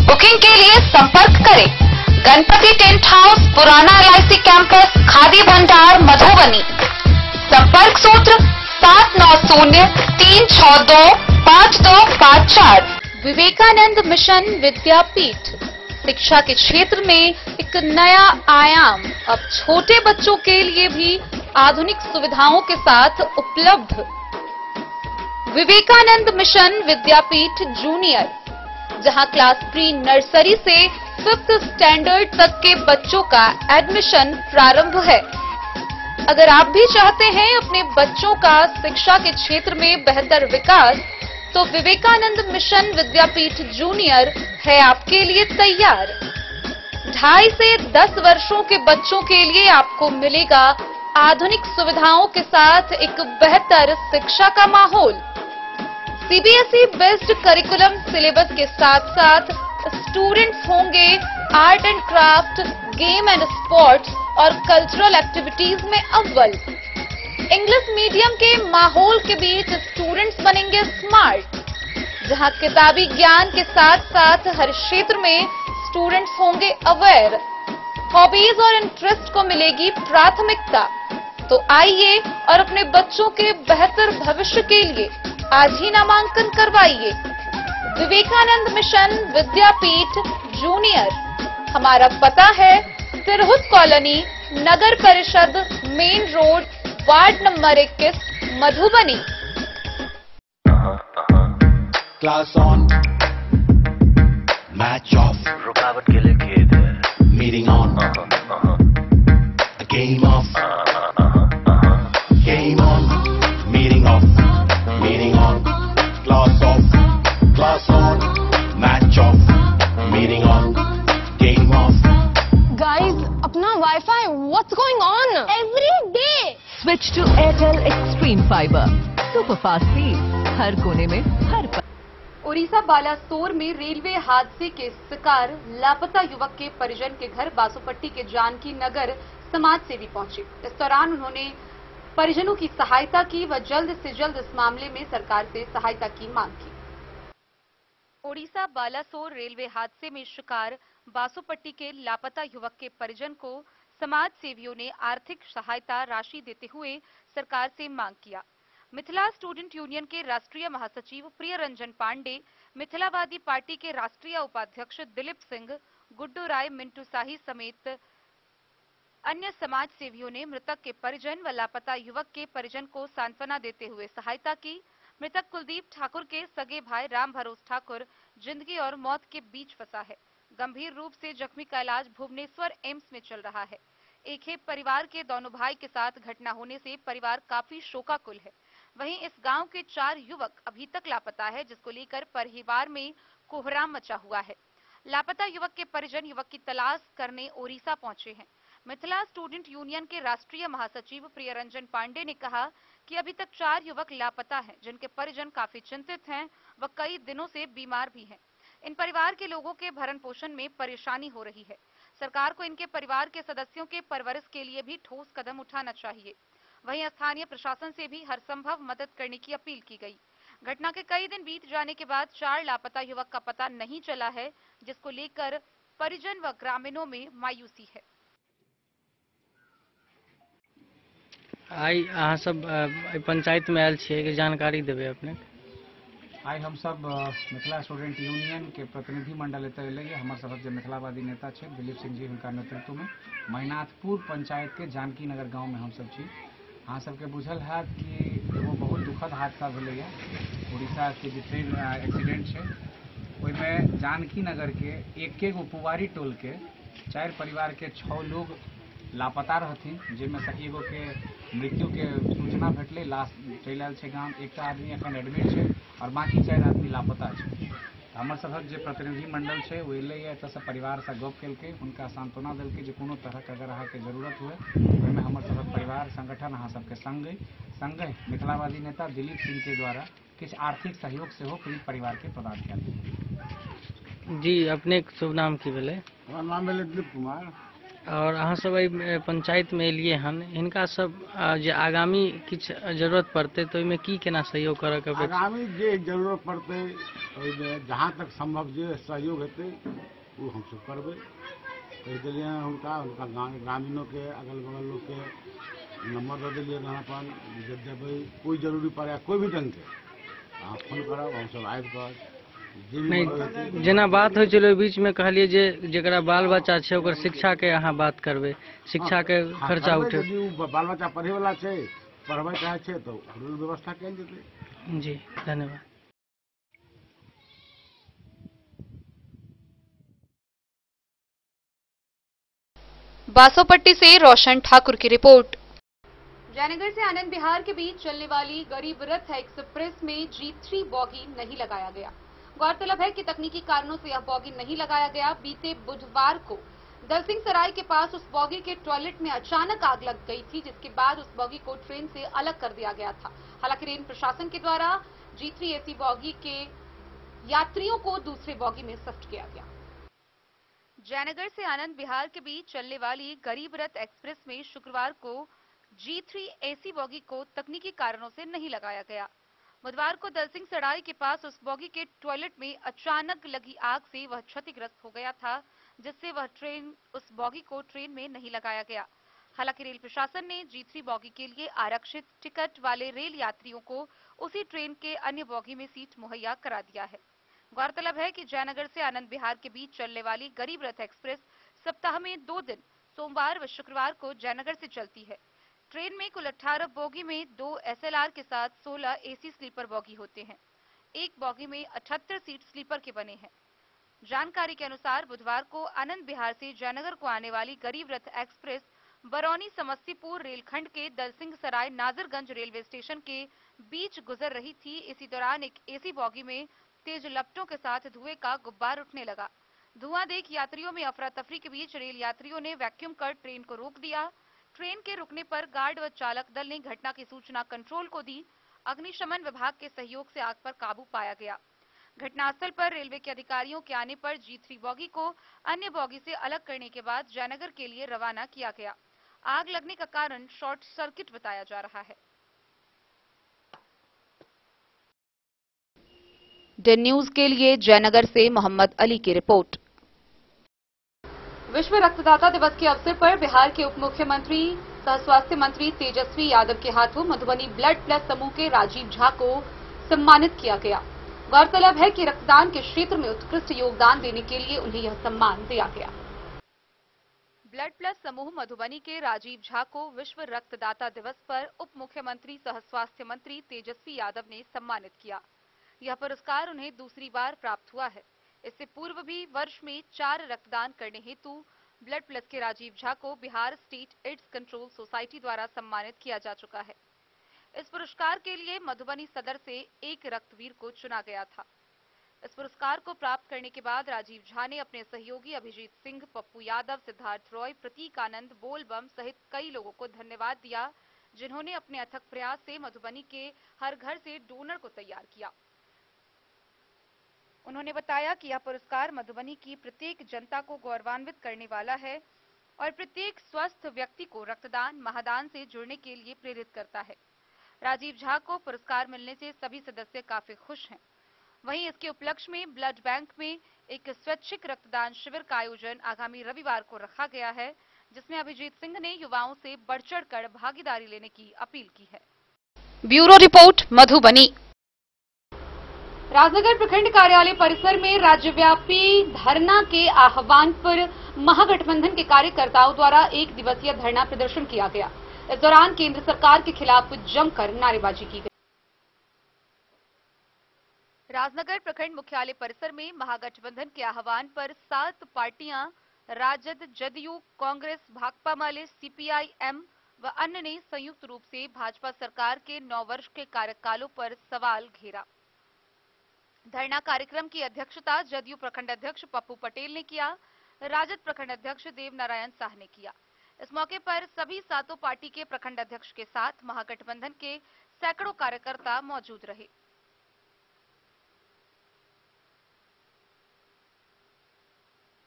बुकिंग के लिए संपर्क करें गणपति टेंट हाउस, पुराना LIC कैंपस, खादी भंडार, मधुबनी। संपर्क सूत्र 7903625254। विवेकानंद मिशन विद्यापीठ शिक्षा के क्षेत्र में एक नया आयाम अब छोटे बच्चों के लिए भी आधुनिक सुविधाओं के साथ उपलब्ध। विवेकानंद मिशन विद्यापीठ जूनियर, जहां क्लास प्री नर्सरी से 5th स्टैंडर्ड तक के बच्चों का एडमिशन प्रारंभ है। अगर आप भी चाहते हैं अपने बच्चों का शिक्षा के क्षेत्र में बेहतर विकास, तो विवेकानंद मिशन विद्यापीठ जूनियर है आपके लिए तैयार। 2.5 से 10 वर्षों के बच्चों के लिए आपको मिलेगा आधुनिक सुविधाओं के साथ एक बेहतर शिक्षा का माहौल। CBSE बेस्ड करिकुलम सिलेबस के साथ साथ स्टूडेंट्स होंगे art and craft, game and sports और कल्चरल एक्टिविटीज में अव्वल। इंग्लिश मीडियम के माहौल के बीच स्टूडेंट्स बनेंगे स्मार्ट, जहां किताबी ज्ञान के साथ साथ हर क्षेत्र में स्टूडेंट्स होंगे अवेयर। हॉबीज और इंटरेस्ट को मिलेगी प्राथमिकता। तो आइए और अपने बच्चों के बेहतर भविष्य के लिए आज ही नामांकन करवाइए। विवेकानंद मिशन विद्यापीठ जूनियर, हमारा पता है तिरहुत कॉलोनी, नगर परिषद, main road, ward number 21, Madhubani. Class on, match of, रुकावट के लिए खेद है, meeting on, game of, game on, meeting of, meeting on, class of, class on, match of, meeting on, game of. Guys, अपना wifi, what's going on? Every day. Switch to Airtel Extreme Fiber. Super fast speed, हर कोने में, हर पल। उड़ीसा बालासोर में railway हादसे के शिकार लापता युवक के परिजन के घर बासोपट्टी के जानकी नगर समाज सेवी पहुंचे। इस दौरान उन्होंने परिजनों की सहायता की व जल्द से जल्द इस मामले में सरकार से सहायता की मांग की। ओडिशा बालासोर रेलवे हादसे में शिकार बासोपट्टी के लापता युवक के परिजन को समाज सेवियों ने आर्थिक सहायता राशि देते हुए सरकार से मांग किया। मिथिला स्टूडेंट यूनियन के राष्ट्रीय महासचिव प्रिय रंजन पांडे, मिथिलावादी पार्टी के राष्ट्रीय उपाध्यक्ष दिलीप सिंह, गुड्डू राय, मिंटू शाही समेत अन्य समाज सेवियों ने मृतक के परिजन व लापता युवक के परिजन को सांत्वना देते हुए सहायता की। मृतक कुलदीप ठाकुर के सगे भाई राम भरोस ठाकुर जिंदगी और मौत के बीच फंसा है। गंभीर रूप से जख्मी का इलाज भुवनेश्वर एम्स में चल रहा है। एक ही परिवार के दोनों भाई के साथ घटना होने से परिवार काफी शोकाकुल है। वहीं इस गांव के 4 युवक अभी तक लापता है, जिसको लेकर परिवार में कोहराम मचा हुआ है। लापता युवक के परिजन युवक की तलाश करने ओडिशा पहुंचे हैं। मिथिला स्टूडेंट यूनियन के राष्ट्रीय महासचिव प्रिय रंजन पांडे ने कहा कि अभी तक 4 युवक लापता हैं, जिनके परिजन काफी चिंतित हैं व कई दिनों से बीमार भी हैं। इन परिवार के लोगों के भरण पोषण में परेशानी हो रही है। सरकार को इनके परिवार के सदस्यों के परवरिश के लिए भी ठोस कदम उठाना चाहिए। वहीं स्थानीय प्रशासन से भी हर संभव मदद करने की अपील की गई। घटना के कई दिन बीत जाने के बाद 4 लापता युवक का पता नहीं चला है, जिसको लेकर परिजन व ग्रामीणों में मायूसी है। आई अहाँ सब पंचायत में आयल छियै कि जानकारी देवे अपने। आई हम सब मिथिला स्टूडेंट यूनियन के प्रतिनिधि मंडल एतय अयलै। हमर सबक जे मिथिलावादी नेता छै दिलीप सिंह जी, हुनका नेतृत्व में महिनाथपुर पंचायत के जानकी नगर गाँव में हम सब छी। अहाँ सबके बुझल हैत कि एगो बहुत दुखद हादसा भेलैया उड़ीसा के जे ट्रेन एक्सीडेंट छै, ओहिमे जानकी नगर के एक पुवारी टोल के 4 परिवार के 6 लोग लापता रहथिन, जिनमें से एगो के मृत्यु के सूचना भेटले, लाश चलि आयल छै गाम, एकटा आदमी एखन एडमिट छै और बाकी 4 आदमी लापता छै। हमर सभक जे प्रतिनिधि मंडल छै वो एलै एतऽ से परिवार से गप केलकै, हुनका सांत्वना देलकै जे कोनो तरहक अगर अहाँके जरूरत हुए ओहिमे हमर सभक परिवार संगठन अहाँ सबके संगे मिथिलावादी नेता दिलीप सिंह के द्वारा किछु आर्थिक सहयोग सेहो पीड़ित परिवार के प्रदान कयल गेल। जी अपने शुभ नाम की भेलै? हमर नाम भेलै दिलीप कुमार। और अहाँ सब एहि पंचायत में एलियै हन, हिनका सब जे आगामी किछु जरूरत पड़तै तो ओहिमे की केना सहयोग करऽ के? आगामी जे जरूरत पड़तै ओहिमे जहाँ तक संभव जे सहयोग हेतै वो हम सब करबै। कहि देलियै हुनका ग्रामीणों के अगल बगल लोग के नंबर दे देलियै हन अपन, जे देबै कोई जरूरी पड़े कोई भी ढंग के अहाँ फोन करब, हम सब आबि कऽ नहीं जेना बात होइ छलै बीच में कहलिए जे जेकरा बाल बच्चा छै ओकर शिक्षा के अहाँ बात करबै, शिक्षा के खर्चा उठे। बाल बच्चा पढ़े वाला छै, पढ़बै चाहे छै तो व्यवस्था कयल जेतै। जी धन्यवाद। बासोपट्टी से रोशन ठाकुर की रिपोर्ट। जयनगर से आनंद विहार के बीच चलने वाली गरीब रथ एक्सप्रेस में G3 बॉगी नहीं लगाया गया। गौरतलब है कि तकनीकी कारणों से यह बॉगी नहीं लगाया गया। बीते बुधवार को दलसिंह सराय के पास उस बॉगी के टॉयलेट में अचानक आग लग गई थी, जिसके बाद उस बॉगी को ट्रेन से अलग कर दिया गया था। हालांकि रेल प्रशासन के द्वारा G3 AC बॉगी के यात्रियों को दूसरे बॉगी में शिफ्ट किया गया। जयनगर से आनंद विहार के बीच चलने वाली गरीब रथ एक्सप्रेस में शुक्रवार को G3 AC बॉगी को तकनीकी कारणों से नहीं लगाया गया। बुधवार को दलसिंह सराय के पास उस बॉगी के टॉयलेट में अचानक लगी आग से वह क्षतिग्रस्त हो गया था, जिससे वह उस बॉगी को ट्रेन में नहीं लगाया गया। हालांकि रेल प्रशासन ने G3 बॉगी के लिए आरक्षित टिकट वाले रेल यात्रियों को उसी ट्रेन के अन्य बॉगी में सीट मुहैया करा दिया है। गौरतलब है कि जयनगर से आनंद विहार के बीच चलने वाली गरीब रथ एक्सप्रेस सप्ताह में 2 दिन सोमवार व शुक्रवार को जयनगर से चलती है। ट्रेन में कुल 18 बोगी में 2 SLR के साथ 16 AC स्लीपर बॉगी होते हैं। एक बॉगी में 78 सीट स्लीपर के बने हैं। जानकारी के अनुसार बुधवार को आनंद विहार से जयनगर को आने वाली गरीब रथ एक्सप्रेस बरौनी समस्तीपुर रेलखंड के दलसिंह सराय नाजरगंज रेलवे स्टेशन के बीच गुजर रही थी। इसी दौरान एक AC बॉगी में तेज लपटों के साथ धुएं का गुब्बार उठने लगा। धुआं देख यात्रियों में अफरा तफरी के बीच रेल यात्रियों ने वैक्यूम कर ट्रेन को रोक दिया। ट्रेन के रुकने पर गार्ड व चालक दल ने घटना की सूचना कंट्रोल को दी। अग्निशमन विभाग के सहयोग से आग पर काबू पाया गया। घटनास्थल पर रेलवे के अधिकारियों के आने पर G3 बॉगी को अन्य बॉगी से अलग करने के बाद जयनगर के लिए रवाना किया गया। आग लगने का कारण शॉर्ट सर्किट बताया जा रहा है। डे न्यूज के लिए जयनगर से मोहम्मद अली की रिपोर्ट। विश्व रक्तदाता दिवस के अवसर पर बिहार के उप मुख्यमंत्री सह स्वास्थ्य मंत्री तेजस्वी यादव के हाथों मधुबनी ब्लड प्लस समूह के राजीव झा को सम्मानित किया गया। गौरतलब है कि रक्तदान के क्षेत्र में उत्कृष्ट योगदान देने के लिए उन्हें यह सम्मान दिया गया। ब्लड प्लस समूह मधुबनी के राजीव झा को विश्व रक्तदाता दिवस पर उप मुख्यमंत्री सह स्वास्थ्य मंत्री तेजस्वी यादव ने सम्मानित किया। यह पुरस्कार उन्हें दूसरी बार प्राप्त हुआ है। इससे पूर्व भी वर्ष में 4 रक्तदान करने हेतु ब्लड प्लस के राजीव झा को Bihar state AIDS control society द्वारा सम्मानित किया जा चुका है। इस पुरस्कार के लिए मधुबनी सदर से एक रक्तवीर को चुना गया था। इस पुरस्कार को प्राप्त करने के बाद राजीव झा ने अपने सहयोगी अभिजीत सिंह, पप्पू यादव, सिद्धार्थ रॉय, प्रतीक आनंद, बोल बम सहित कई लोगों को धन्यवाद दिया, जिन्होंने अपने अथक प्रयास से मधुबनी के हर घर से डोनर को तैयार किया। उन्होंने बताया कि यह पुरस्कार मधुबनी की प्रत्येक जनता को गौरवान्वित करने वाला है और प्रत्येक स्वस्थ व्यक्ति को रक्तदान महादान से जुड़ने के लिए प्रेरित करता है। राजीव झा को पुरस्कार मिलने से सभी सदस्य काफी खुश हैं। वहीं इसके उपलक्ष्य में ब्लड बैंक में एक स्वैच्छिक रक्तदान शिविर का आयोजन आगामी रविवार को रखा गया है, जिसमें अभिजीत सिंह ने युवाओं से बढ़ चढ़कर भागीदारी लेने की अपील की है। Bureau report Madhubani. राजनगर प्रखंड कार्यालय परिसर में राज्यव्यापी धरना के आह्वान पर महागठबंधन के कार्यकर्ताओं द्वारा 1 दिवसीय धरना प्रदर्शन किया गया। इस दौरान केंद्र सरकार के खिलाफ जमकर नारेबाजी की गई। राजनगर प्रखंड मुख्यालय परिसर में महागठबंधन के आह्वान पर 7 पार्टियां राजद, जदयू, कांग्रेस, भाकपा माले, CPI-M व अन्य ने संयुक्त रूप से भाजपा सरकार के 9 वर्ष के कार्यकालों पर सवाल घेरा। धरना कार्यक्रम की अध्यक्षता जदयू प्रखंड अध्यक्ष पप्पू पटेल ने किया। राजद प्रखंड अध्यक्ष देव नारायण साह ने किया। इस मौके पर सभी सातों पार्टी के प्रखंड अध्यक्ष के साथ महागठबंधन के सैकड़ों कार्यकर्ता मौजूद रहे।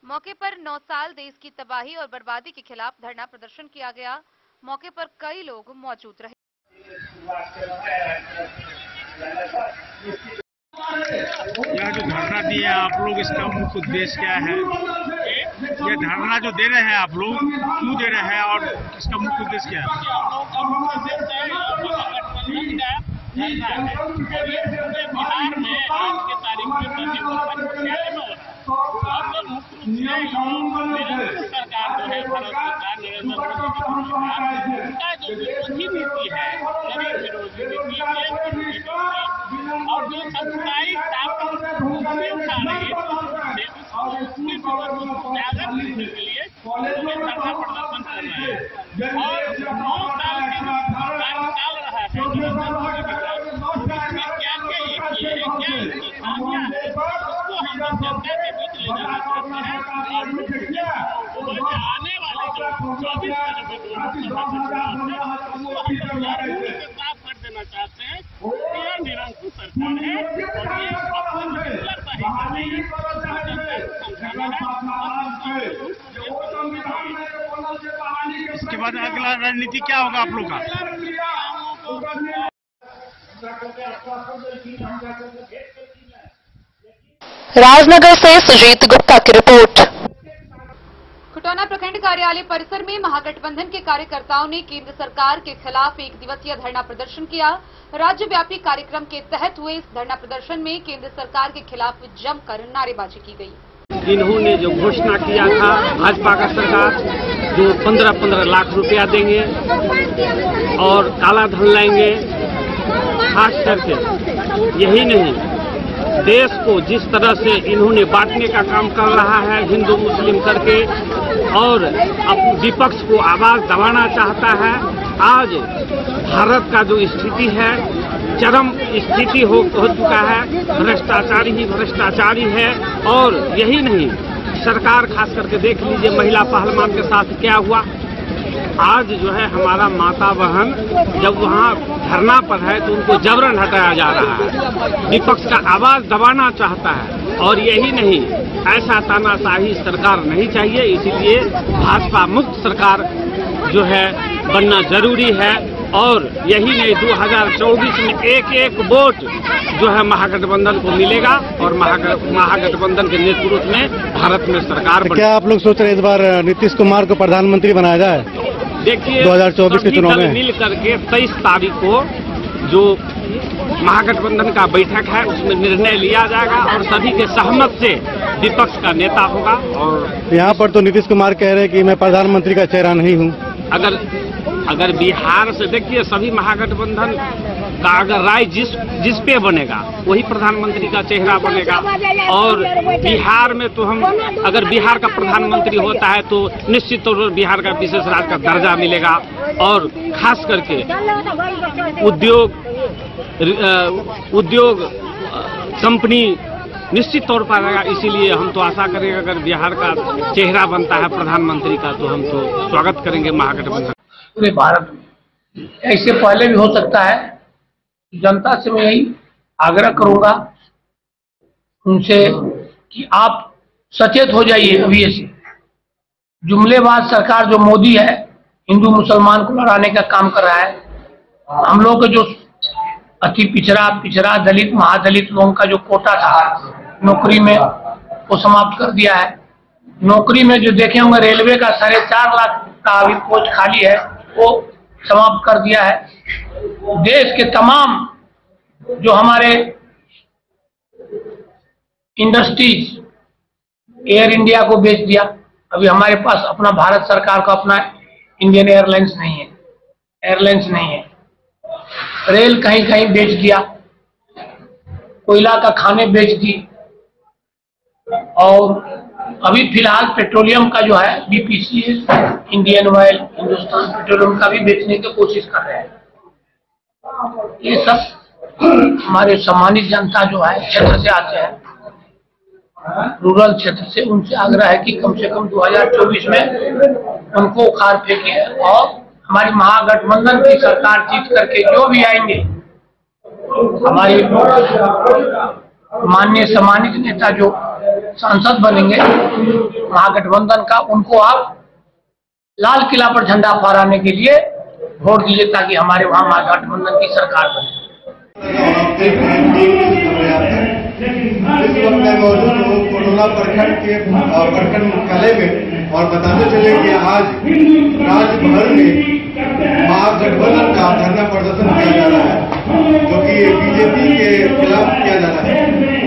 मौके पर 9 साल देश की तबाही और बर्बादी के खिलाफ धरना प्रदर्शन किया गया। मौके पर कई लोग मौजूद रहे। यह जो धरना दिए आप लोग, इसका मुख्य उद्देश्य क्या है? ये धरना जो दे रहे हैं आप लोग, क्यों दे रहे हैं और इसका मुख्य उद्देश्य क्या है? बिहार में आज के तारीख में सरकार जो है भारत सरकार नरेंद्र मोदी उनका जो विरोधी नीति है, गरीब विरोधी नीति और जो सत्ताई ताकत उठा रही है, उसके उजागर करने के लिए धरना प्रदर्शन कर रहे हैं। और 9 साल के कार्यकाल रहा है नरेंद्र मोदी के साथ, क्या क्या इनकी खामियां है, उसको हम जनता के बीच ले जाना चाहते हैं। और आने वाले जो 24 के साफ कर देना चाहते हैं, यह निरंकुश सरकार है और ये इसके बाद अगला रणनीति क्या होगा आप लोग का? राजनगर से सुजीत गुप्ता की रिपोर्ट। खुटौना प्रखंड कार्यालय परिसर में महागठबंधन के कार्यकर्ताओं ने केंद्र सरकार के खिलाफ 1 दिवसीय धरना प्रदर्शन किया। राज्यव्यापी कार्यक्रम के तहत हुए इस धरना प्रदर्शन में केंद्र सरकार के खिलाफ जमकर नारेबाजी की गई। इन्होंने जो घोषणा किया था भाजपा का सरकार, जो 15-15 लाख रुपया देंगे और काला धन लाएंगे, खास करके यही नहीं, देश को जिस तरह से इन्होंने बांटने का काम कर रहा है हिंदू मुस्लिम करके, और विपक्ष को आवाज दबाना चाहता है। आज भारत का जो स्थिति है, चरम स्थिति हो चुका है, भ्रष्टाचारी ही भ्रष्टाचारी है। और यही नहीं, सरकार खास करके देख लीजिए महिला पहलवान के साथ क्या हुआ। आज जो है हमारा माता बहन जब वहाँ धरना पर है तो उनको जबरन हटाया जा रहा है, विपक्ष का आवाज दबाना चाहता है। और यही नहीं, ऐसा तानाशाही सरकार नहीं चाहिए, इसीलिए भाजपा मुक्त सरकार जो है बनना जरूरी है। और यही नहीं, 2024 में एक वोट जो है महागठबंधन को मिलेगा और महागठबंधन के नेतृत्व में भारत में सरकार बनेगी। क्या आप लोग सोच रहे हैं इस बार नीतीश कुमार को प्रधानमंत्री बनाया जाए? देखिए 2024 के चुनाव में मिल करके 23 तारीख को जो महागठबंधन का बैठक है उसमें निर्णय लिया जाएगा और सभी के सहमत से विपक्ष का नेता होगा। और यहाँ पर तो नीतीश कुमार कह रहे हैं कि मैं प्रधानमंत्री का चेहरा नहीं हूँ। अगर बिहार से देखिए, सभी महागठबंधन का अगर राय जिस पे बनेगा वही प्रधानमंत्री का चेहरा बनेगा। और बिहार में तो हम, अगर बिहार का प्रधानमंत्री होता है तो निश्चित तौर पर बिहार का विशेष राज्य का दर्जा मिलेगा। और खास करके उद्योग कंपनी निश्चित तौर पर आएगा। इसीलिए हम तो आशा करेंगे अगर बिहार का चेहरा बनता है प्रधानमंत्री का तो हम तो स्वागत करेंगे महागठबंधन। पूरे भारत में ऐसे पहले भी हो सकता है। जनता से मैं यही आग्रह करूंगा उनसे कि आप सचेत हो जाइए। अभी ऐसे जुमलेबाज सरकार जो मोदी है, हिंदू मुसलमान को लड़ाने का काम कर रहा है। हम लोग के जो अति पिछड़ा दलित महादलित लोगों का जो कोटा था नौकरी में, वो समाप्त कर दिया है। नौकरी में जो देखे होंगे रेलवे का 4.5 लाख का अभी पोस्ट खाली है, वो समाप्त कर दिया है। देश के तमाम जो हमारे इंडस्ट्रीज, एयर इंडिया को बेच दिया। अभी हमारे पास अपना भारत सरकार का अपना इंडियन एयरलाइंस नहीं है। रेल कहीं कहीं बेच दिया, कोयला का खाने बेच दी, और अभी फिलहाल पेट्रोलियम का जो है BPCL, Indian oil, Hindustan petroleum का भी बेचने की कोशिश कर रहे हैं। ये सब हमारे सम्मानित जनता जो है क्षेत्र से आते हैं, रूरल क्षेत्र से, उनसे आग्रह है कि कम से कम 2024 में उनको उखाड़ फेंके और हमारी महागठबंधन की सरकार जीत करके जो भी आएंगे, हमारे माननीय सम्मानित नेता जो सांसद बनेंगे महागठबंधन का, उनको आप लाल किला पर झंडा फहराने के लिए वोट दीजिए ताकि हमारे वहां महागठबंधन की सरकार बने। इस वक्त मैं मौजूद हूँ कोरोना प्रखंड के प्रखंड मुख्यालय में और बताते चले कि आज राज्य भर में महागठबंधन का धरना प्रदर्शन किया जा रहा है, जो कि बीजेपी के खिलाफ किया जा रहा है।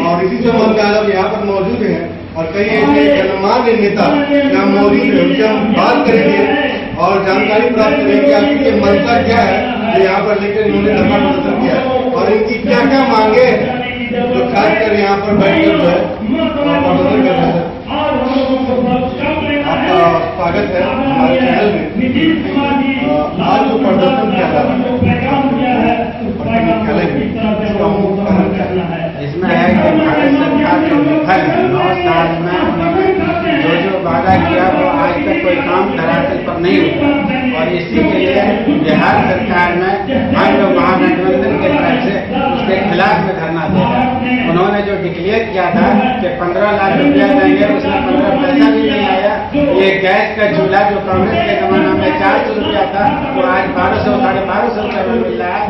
और इसी संबंध में आज हम यहाँ पर मौजूद हैं और कई ऐसे गणमान्य नेता यहाँ मौजूद है, उनसे हम बात करेंगे और जानकारी प्राप्त करेंगे आपकी मंशा क्या है जो यहाँ पर लेकर इन्होंने धरना प्रदर्शन किया है और इनकी क्या क्या मांगे हैं जो खासकर यहाँ पर बैठकर जो है प्रदर्शन कर रहे हैं। आपका स्वागत है हमारे चैनल में। आज जो प्रदर्शन किया जा रहा है मुख्यालय में, इसका मुख्य कारण क्या है? इसमें है कि भारत सरकार जो विफल है, 9 साल में जो वादा किया वो आज तक कोई काम धरातल पर नहीं हुआ और इसी के लिए बिहार सरकार में हम लोग महागठबंधन के तरफ से उसके खिलाफ में धरना दे रहे हैं। उन्होंने जो डिक्लेयर किया था कि 15 लाख रुपया देंगे, उसमें 15 पैसा भी नहीं आया। ये गैस का चूल्हा जो कांग्रेस के जमाना में 400 रुपया था वो आज 1200 साढ़े 1200 रुपया में मिल रहा है।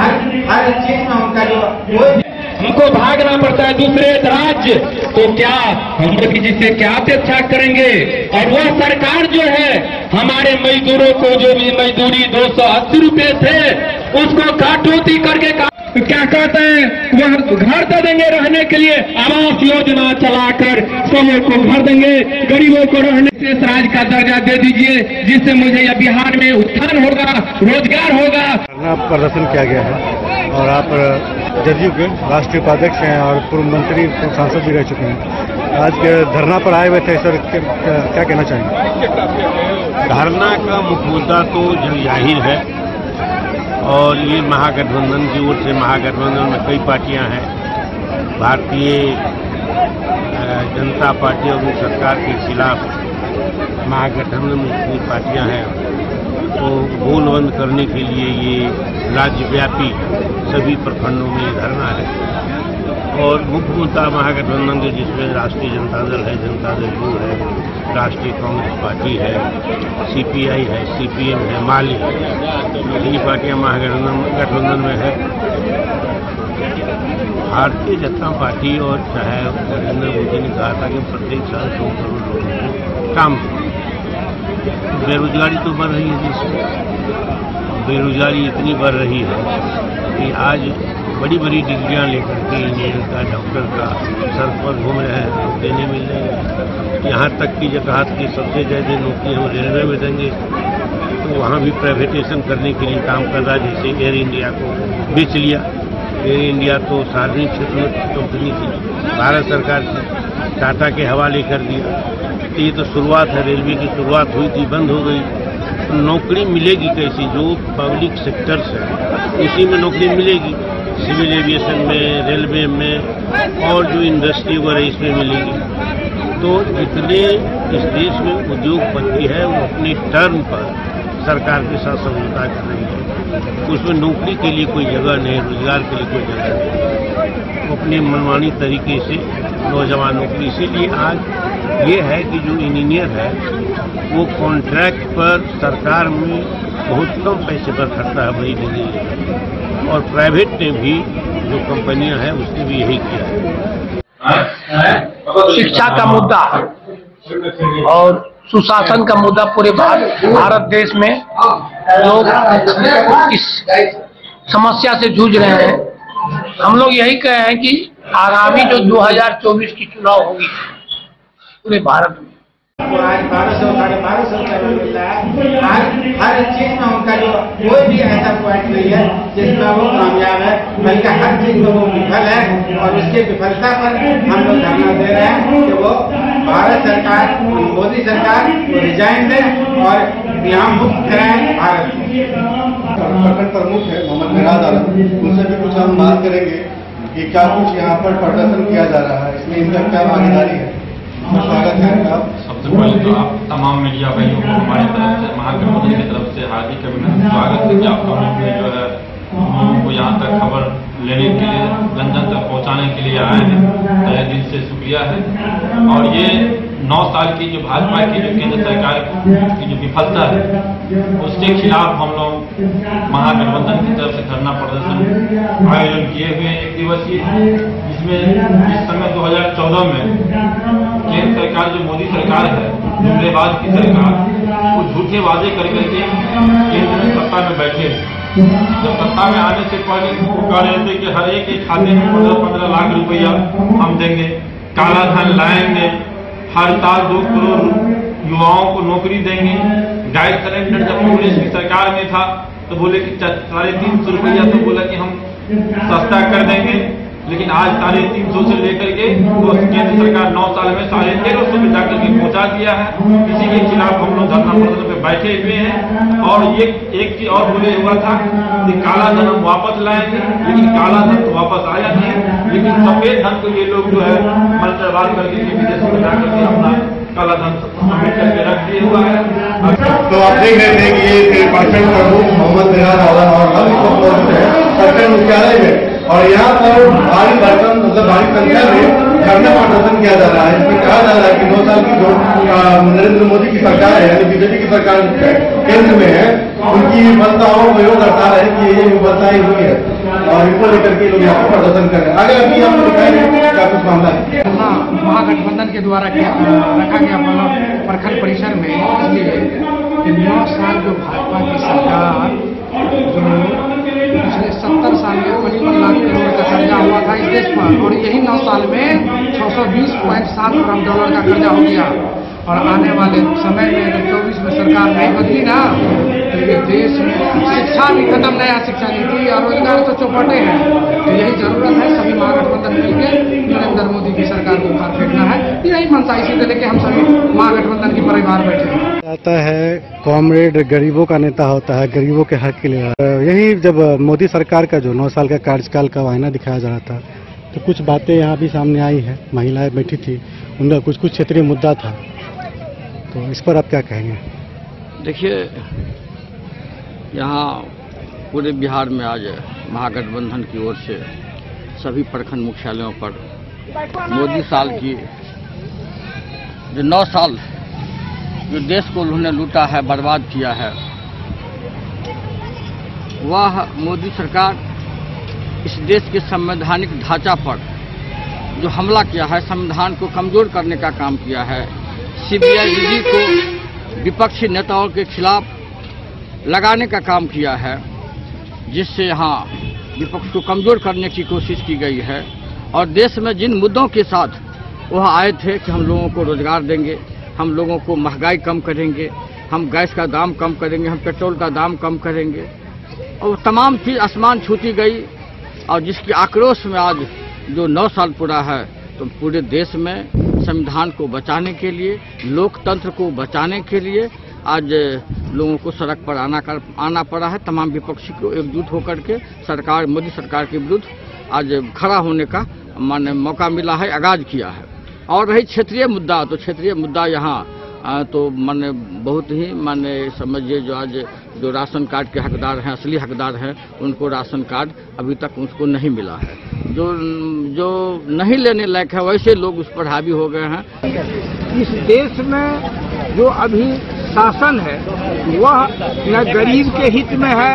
आज हर चीज में उनका जो हमको भागना पड़ता है दूसरे राज्य, तो क्या हम लोग किसी से क्या अपेक्षा करेंगे? और वह सरकार जो है हमारे मजदूरों को जो भी मजदूरी 280 रुपये थे उसको काटौती करके क्या कहते हैं, वह घर दे देंगे रहने के लिए, आवास योजना चलाकर सबों को घर देंगे, गरीबों को रहने से राज्य का दर्जा दे दीजिए, जिससे मुझे यह बिहार में उत्थान होगा, रोजगार होगा। धरना प्रदर्शन किया गया है और आप जदयू के राष्ट्रीय उपाध्यक्ष हैं और पूर्व मंत्री सांसद भी रह चुके हैं। आज के धरना पर आए हुए थे सर, क्या कहना चाहेंगे? धरना का मुख्य मुद्दा तो जाहिर है और ये महागठबंधन की ओर से, महागठबंधन में कई पार्टियां हैं, भारतीय जनता पार्टी और उन सरकार के खिलाफ महागठबंधन में जितनी पार्टियां हैं तो गोल बंद करने के लिए ये राज्यव्यापी सभी प्रखंडों में धरना है। और मुख्य मुद्दा महागठबंधन के जिसमें राष्ट्रीय जनता दल है, जनता दल यू है, राष्ट्रीय कांग्रेस पार्टी है, सीपीआई है, सीपीएम है, माले है, ये पार्टियां महागठबंधन में है। भारतीय जनता पार्टी और चाहे नरेंद्र मोदी ने कहा था कि प्रत्येक साल 100 करोड़ लोगों को काम, बेरोजगारी तो बढ़ रही है देश में। बेरोजगारी इतनी बढ़ रही है कि आज बड़ी बड़ी डिग्रियां लेकर के इंजीनियर का, डॉक्टर का सर पर घूम रहे हैं, नौकरी नहीं मिल रही है। यहाँ तक कि जो कहा कि सबसे ज़्यादा नौकरी हम रेलवे में देंगे, तो वहाँ भी प्राइवेटाइजेशन करने के लिए काम कर रहा है। जैसे एयर इंडिया को बेच लिया, एयर इंडिया तो सार्वजनिक क्षेत्र में कंपनी थी, भारत सरकार की टाटा के हवाले कर दिया। तो ये तो शुरुआत है, रेलवे की शुरुआत हुई थी, बंद हो गई। तो नौकरी मिलेगी कैसी? जो पब्लिक सेक्टर्स है उसी में नौकरी मिलेगी, सिविल एविएशन में, रेलवे में और जो इंडस्ट्री वगैरह इसमें मिलेगी। तो जितने इस देश में उद्योगपति है वो अपनी टर्म पर सरकार के साथ समझौता कर रही है, उसमें नौकरी के लिए कोई जगह नहीं, रोजगार के लिए कोई जगह नहीं, वो अपने मनमानी तरीके से नौजवानों की। इसीलिए आज ये है कि जो इंजीनियर है वो कॉन्ट्रैक्ट पर सरकार में बहुत कम पैसे पर खटता है बड़ी डिग्री, और प्राइवेट ने भी जो कंपनियां हैं उसने भी यही किया है। शिक्षा का मुद्दा और सुशासन का मुद्दा पूरे भारत देश में लोग इस समस्या से जूझ रहे हैं। हम लोग यही कहे हैं कि आगामी जो 2024 की चुनाव होगी पूरे भारत में, वो आज 1200 साढ़े 1200 रुपये में मिल रहा है। आज हर चीज में उनका जो कोई भी ऐसा पॉइंट नहीं है जिसमें वो कामयाब है, बल्कि हर चीज में वो विफल है। और उसके विफलता पर हम लोग धरना दे रहे हैं कि वो भारत सरकार, मोदी सरकार रिजाइन दे और यहाँ मुक्त कराएं भारत। प्रखंड प्रमुख है मोहम्मद मिराज आलम, उनसे भी कुछ हम बात करेंगे कि क्या कुछ यहाँ पर प्रदर्शन किया जा रहा है, इसमें इनका क्या भागीदारी है। स्वागत है आप। सबसे पहले तो आप तमाम मीडिया भाइयों को हमारी तरफ से, महागठबंधन की तरफ से हार्दिक अभिनंदन, स्वागत है कि आप लोगों ने जो है लोगों को यहाँ तक खबर लेने के लिए, जन जन तक पहुँचाने के लिए आए हैं। तहे दिल से शुक्रिया है। और ये 9 साल की जो भाजपा की जो केंद्र सरकार की जो विफलता है, उसके खिलाफ हम लोग महागठबंधन की तरफ से धरना प्रदर्शन आयोजन किए हुए हैं 1 दिवसीय, जिसमें इस समय 2014 में केंद्र सरकार जो मोदी सरकार है, जुमलेबाज की सरकार, वो झूठे वादे कर करके केंद्र में सत्ता में बैठे। जब सत्ता में आने से पहले वो कह रहे थे कि हर एक खाते में 15-15 लाख रुपया हम देंगे, काला धन लाएंगे, हर साल 2 करोड़ युवाओं को नौकरी देंगे। गैस सिलेंडर जब कांग्रेस की सरकार में था तो बोले कि 350 रुपया, तो बोला कि हम सस्ता कर देंगे, लेकिन आज 350 से लेकर के तो केंद्र सरकार 9 साल में 1350 में जाकर के पहुंचा दिया है। इसी के खिलाफ हम लोग धरना प्रदर्शन पे बैठे हुए हैं। और ये एक चीज और बोले हुआ था कि काला धन हम वापस लाएंगे, लेकिन काला धन तो वापस आया नहीं, लेकिन सफेद धन को ये लोग जो है मंत्रवाद करके विदेश में जाकर के अपना काला धन समेट करके रख दिया हुआ है। तो आप देख रहे थे कि ये प्रखंड प्रमुख मोहम्मद मिराज आलम और हम प्रखंड मुख्यालय में, और यहाँ पर भारी भरकम मतलब भारी संख्या में धरना प्रदर्शन किया जा रहा है। इसमें कहा जा रहा है कि 9 साल की जो नरेंद्र मोदी की सरकार है, यानी बीजेपी की सरकार केंद्र में है, उनकी विफलताओं को योग दर्शा रहे कि ये विफलताएं हुई है, और इसको लेकर के लोग यहाँ पर प्रदर्शन कर रहे हैं। आगे अभी आपको दिखाएंगे क्या कुछ मामला है। महागठबंधन के द्वारा रखा गया प्रखंड परिसर में, इसलिए 9 साल जो भाजपा की सरकार जो पिछले 70 साल में 55 लाख करोड़ का कर्जा हुआ था इस देश पर, और यही 9 साल में 620.7 अरब डॉलर का कर्जा हो गया। और आने वाले समय में अगर 24 में सरकार नहीं बदली ना, तो ये देश में शिक्षा भी खत्म, नया शिक्षा नीति और रोजगार तो चौपटे हैं। तो यही जरूरत है, सभी महागठबंधन मिलकर नरेंद्र मोदी की सरकार को उखाड़ फेंकना है। यही मनसा, इसी लेके हम सभी महागठबंधन के परिवार बैठे हैं। आता है कॉमरेड गरीबों का नेता होता है, गरीबों के हक के लिए। यही जब मोदी सरकार का जो 9 साल का कार्यकाल का वायना दिखाया जा रहा था, तो कुछ बातें यहाँ भी सामने आई है। महिलाएं बैठी थी, उनका कुछ क्षेत्रीय मुद्दा था, तो इस पर आप क्या कहेंगे? देखिए, यहाँ पूरे बिहार में आज महागठबंधन की ओर से सभी प्रखंड मुख्यालयों पर मोदी साल की जो 9 साल जो देश को उन्होंने लूटा है, बर्बाद किया है, वह मोदी सरकार इस देश के संवैधानिक ढांचा पर जो हमला किया है, संविधान को कमजोर करने का काम किया है, CBI को विपक्षी नेताओं के खिलाफ लगाने का काम किया है, जिससे यहाँ विपक्ष को कमजोर करने की कोशिश की गई है। और देश में जिन मुद्दों के साथ वह आए थे कि हम लोगों को रोजगार देंगे, हम लोगों को महंगाई कम करेंगे, हम गैस का दाम कम करेंगे, हम पेट्रोल का दाम कम करेंगे, और तमाम चीज़ आसमान छूती गई। और जिसकी आक्रोश में आज जो 9 साल पूरा है, तो पूरे देश में संविधान को बचाने के लिए, लोकतंत्र को बचाने के लिए आज लोगों को सड़क पर आना पड़ा है। तमाम विपक्षी को एकजुट होकर के सरकार, मोदी सरकार के विरुद्ध आज खड़ा होने का माने मौका मिला है, आगाज किया है। और रही क्षेत्रीय मुद्दा, तो क्षेत्रीय मुद्दा यहाँ तो माने बहुत ही माने समझिए जो आज जो राशन कार्ड के हकदार हैं, असली हकदार हैं, उनको राशन कार्ड अभी तक उसको नहीं मिला है। जो नहीं लेने लायक है वैसे लोग उस पर हावी हो गए हैं। इस देश में जो अभी शासन है वह न गरीब के हित में है,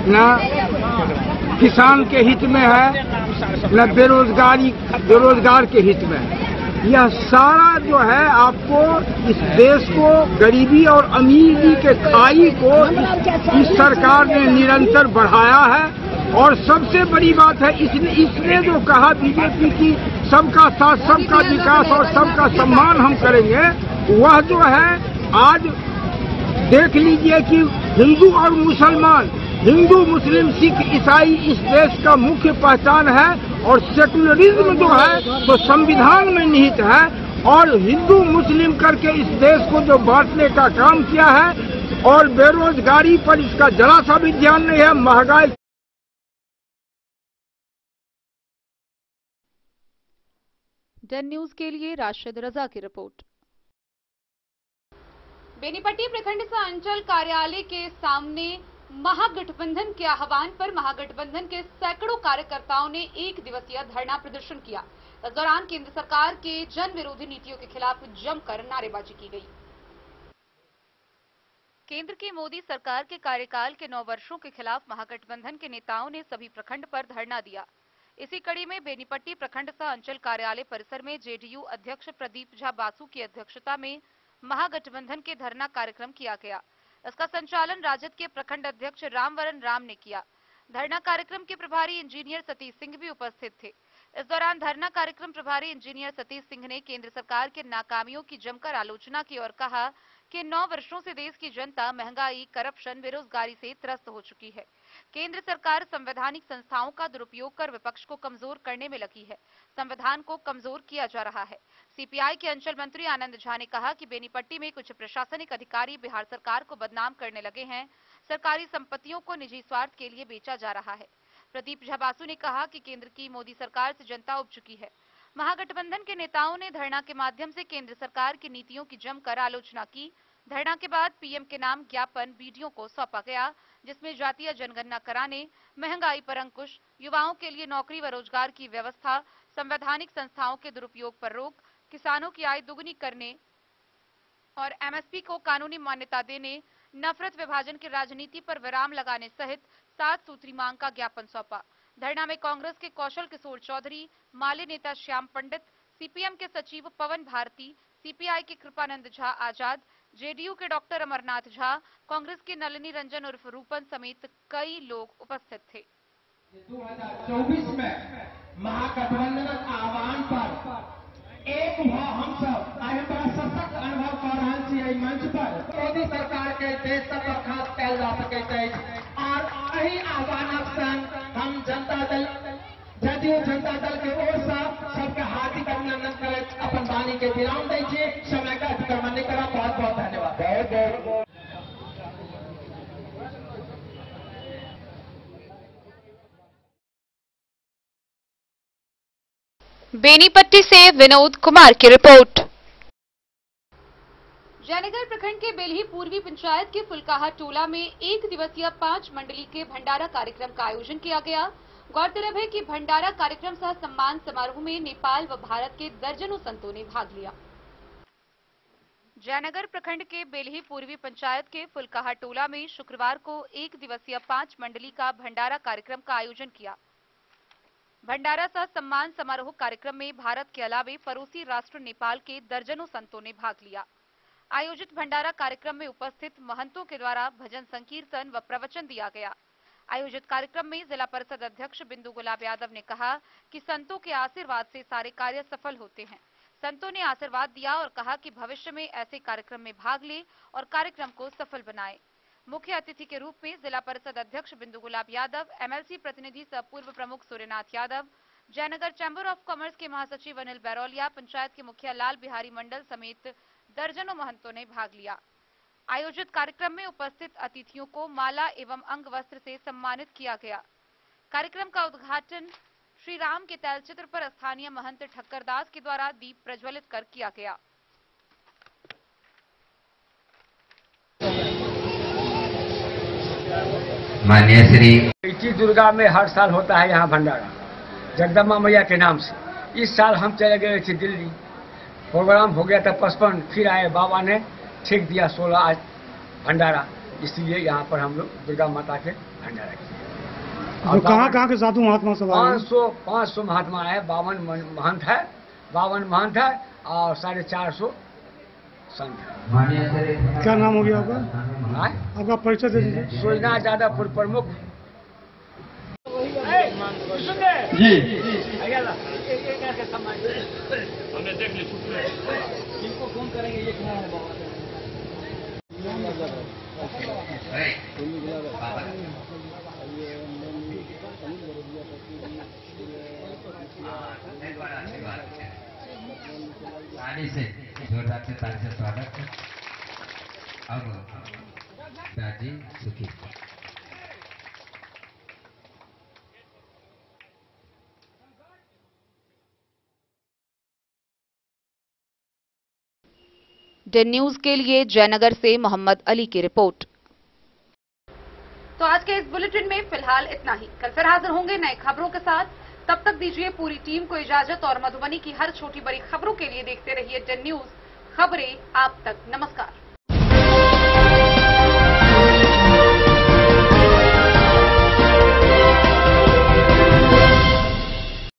न किसान के हित में है, न बेरोजगार के हित में है। यह सारा जो है आपको इस देश को गरीबी और अमीरी के खाई को इस सरकार ने निरंतर बढ़ाया है। और सबसे बड़ी बात है, इसने जो कहा बीजेपी की सबका साथ, सबका विकास और सबका सम्मान हम करेंगे, वह जो है आज देख लीजिए कि हिंदू और मुसलमान, हिंदू मुस्लिम सिख ईसाई इस देश का मुख्य पहचान है। और सेकुलरिज्म जो है तो संविधान में निहित है, और हिंदू मुस्लिम करके इस देश को जो बांटने का काम किया है, और बेरोजगारी पर इसका जरा सा भी ध्यान नहीं है, महंगाई। डन न्यूज के लिए राशिद रजा की रिपोर्ट। बेनीपट्टी प्रखंड सह अंचल कार्यालय के सामने महागठबंधन के आह्वान पर महागठबंधन के सैकड़ों कार्यकर्ताओं ने एक दिवसीय धरना प्रदर्शन किया। इस दौरान केंद्र सरकार के जन विरोधी नीतियों के खिलाफ जमकर नारेबाजी की गई। केंद्र की मोदी सरकार के कार्यकाल के 9 वर्षों के खिलाफ महागठबंधन के नेताओं ने सभी प्रखंड पर धरना दिया। इसी कड़ी में बेनीपट्टी प्रखंड सह अंचल कार्यालय परिसर में जेडीयू अध्यक्ष प्रदीप झा बासु की अध्यक्षता में महागठबंधन के धरना कार्यक्रम किया गया। इसका संचालन राजद के प्रखंड अध्यक्ष रामवरण राम ने किया। धरना कार्यक्रम के प्रभारी इंजीनियर सतीश सिंह भी उपस्थित थे। इस दौरान धरना कार्यक्रम प्रभारी इंजीनियर सतीश सिंह ने केंद्र सरकार के नाकामियों की जमकर आलोचना की और कहा कि 9 वर्षों से देश की जनता महंगाई, करप्शन, बेरोजगारी से त्रस्त हो चुकी है। केंद्र सरकार संवैधानिक संस्थाओं का दुरुपयोग कर विपक्ष को कमजोर करने में लगी है। संविधान को कमजोर किया जा रहा है। सीपीआई के अंचल मंत्री आनंद झा ने कहा कि बेनीपट्टी में कुछ प्रशासनिक अधिकारी बिहार सरकार को बदनाम करने लगे हैं। सरकारी संपत्तियों को निजी स्वार्थ के लिए बेचा जा रहा है। प्रदीप झा बासु ने कहा कि केंद्र की मोदी सरकार से जनता उब चुकी है। महागठबंधन के नेताओं ने धरना के माध्यम से केंद्र सरकार की नीतियों की जमकर आलोचना की। धरना के बाद पीएम के नाम ज्ञापन बीडीओ को सौंपा गया, जिसमें जातीय जनगणना कराने, महंगाई पर अंकुश, युवाओं के लिए नौकरी व रोजगार की व्यवस्था, संवैधानिक संस्थाओं के दुरुपयोग पर रोक, किसानों की आय दोगुनी करने और एमएसपी को कानूनी मान्यता देने, नफरत विभाजन की राजनीति पर विराम लगाने सहित 7 सूत्री मांग का ज्ञापन सौंपा। धरना में कांग्रेस के कौशल किशोर चौधरी, माले नेता श्याम पंडित, सीपीएम के सचिव पवन भारती, सीपीआई के कृपानंद झा आजाद, जेडीयू के डॉक्टर अमरनाथ झा, कांग्रेस के नलिनी रंजन उर्फ रूपन समेत कई लोग उपस्थित थे। 2024 में महागठबंधन का आह्वान पर एक हुआ हम सब आज बड़ा सशक्त अनुभव कर रहा छी मंच पर मोदी सरकार के देश तक खास कैल जा सके और यही आह्वान हम जनता दल जदयू जनता दल के ओर से सबके हार्दिक अभिनंदन करैत अपन वाणी के विराम दै छी। समय का अतिक्रमण नहीं करा। बहुत बहुत धन्यवाद। बेनीपट्टी से विनोद कुमार की रिपोर्ट। जयनगर प्रखंड के बेलही पूर्वी पंचायत के फुलकाहा टोला में एक दिवसीय 5 मंडली के भंडारा कार्यक्रम का आयोजन किया गया। गौरतलब है कि भंडारा कार्यक्रम सह सम्मान समारोह में नेपाल व भारत के दर्जनों संतों ने भाग लिया। जयनगर प्रखंड के बेलही पूर्वी पंचायत के फुलकाहा टोला में शुक्रवार को एक दिवसीय 5 मंडली का भंडारा कार्यक्रम का आयोजन किया। भंडारा सह सम्मान समारोह कार्यक्रम में भारत के अलावे पड़ोसी राष्ट्र नेपाल के दर्जनों संतों ने भाग लिया। आयोजित भंडारा कार्यक्रम में उपस्थित महंतों के द्वारा भजन संकीर्तन व प्रवचन दिया गया। आयोजित कार्यक्रम में जिला परिषद अध्यक्ष बिंदु गुलाब यादव ने कहा कि संतों के आशीर्वाद से सारे कार्य सफल होते हैं। संतों ने आशीर्वाद दिया और कहा कि भविष्य में ऐसे कार्यक्रम में भाग ले और कार्यक्रम को सफल बनाए। मुख्य अतिथि के रूप में जिला परिषद अध्यक्ष बिंदु गुलाब यादव, एमएलसी प्रतिनिधि सह पूर्व प्रमुख Suryanath Yadav, Jaynagar chamber of commerce के महासचिव अनिल बैरौलिया, पंचायत के मुखिया लाल बिहारी मंडल समेत दर्जनों महंतों ने भाग लिया। आयोजित कार्यक्रम में उपस्थित अतिथियों को माला एवं अंग वस्त्र से सम्मानित किया गया। कार्यक्रम का उद्घाटन श्री राम के तैलचित्र पर स्थानीय महंत ठक्कर दास के द्वारा दीप प्रज्वलित कर किया गया। माननीय श्री इसी दुर्गा में हर साल होता है यहाँ भंडारा जगदम्बा मैया के नाम से। इस साल हम चले गए थे दिल्ली, प्रोग्राम हो गया था 55, फिर आए बाबा ने ठीक दिया 16 आज भंडारा, इसलिए यहाँ पर हम लोग दुर्गा माता के भंडारा किए। और कहाँ के साधु महात्मा सब 500 महात्मा है, 52 महंत है और 450 संत है। क्या नाम हो गया आपका? आपका परिचय दे दीजिए। सूर्यनाथ यादव पूर्व प्रमुख जी। हमने देख ली इनको फोन करेंगे ये क्या है ताली से, जोरदार से ताली से स्वागत। अब दादी सुखी। डेन न्यूज के लिए जयनगर से मोहम्मद अली की रिपोर्ट। तो आज के इस बुलेटिन में फिलहाल इतना ही। कल फिर हाजिर होंगे नए खबरों के साथ। तब तक दीजिए पूरी टीम को इजाजत और मधुबनी की हर छोटी बड़ी खबरों के लिए देखते रहिए डेन न्यूज, खबरें आप तक। नमस्कार।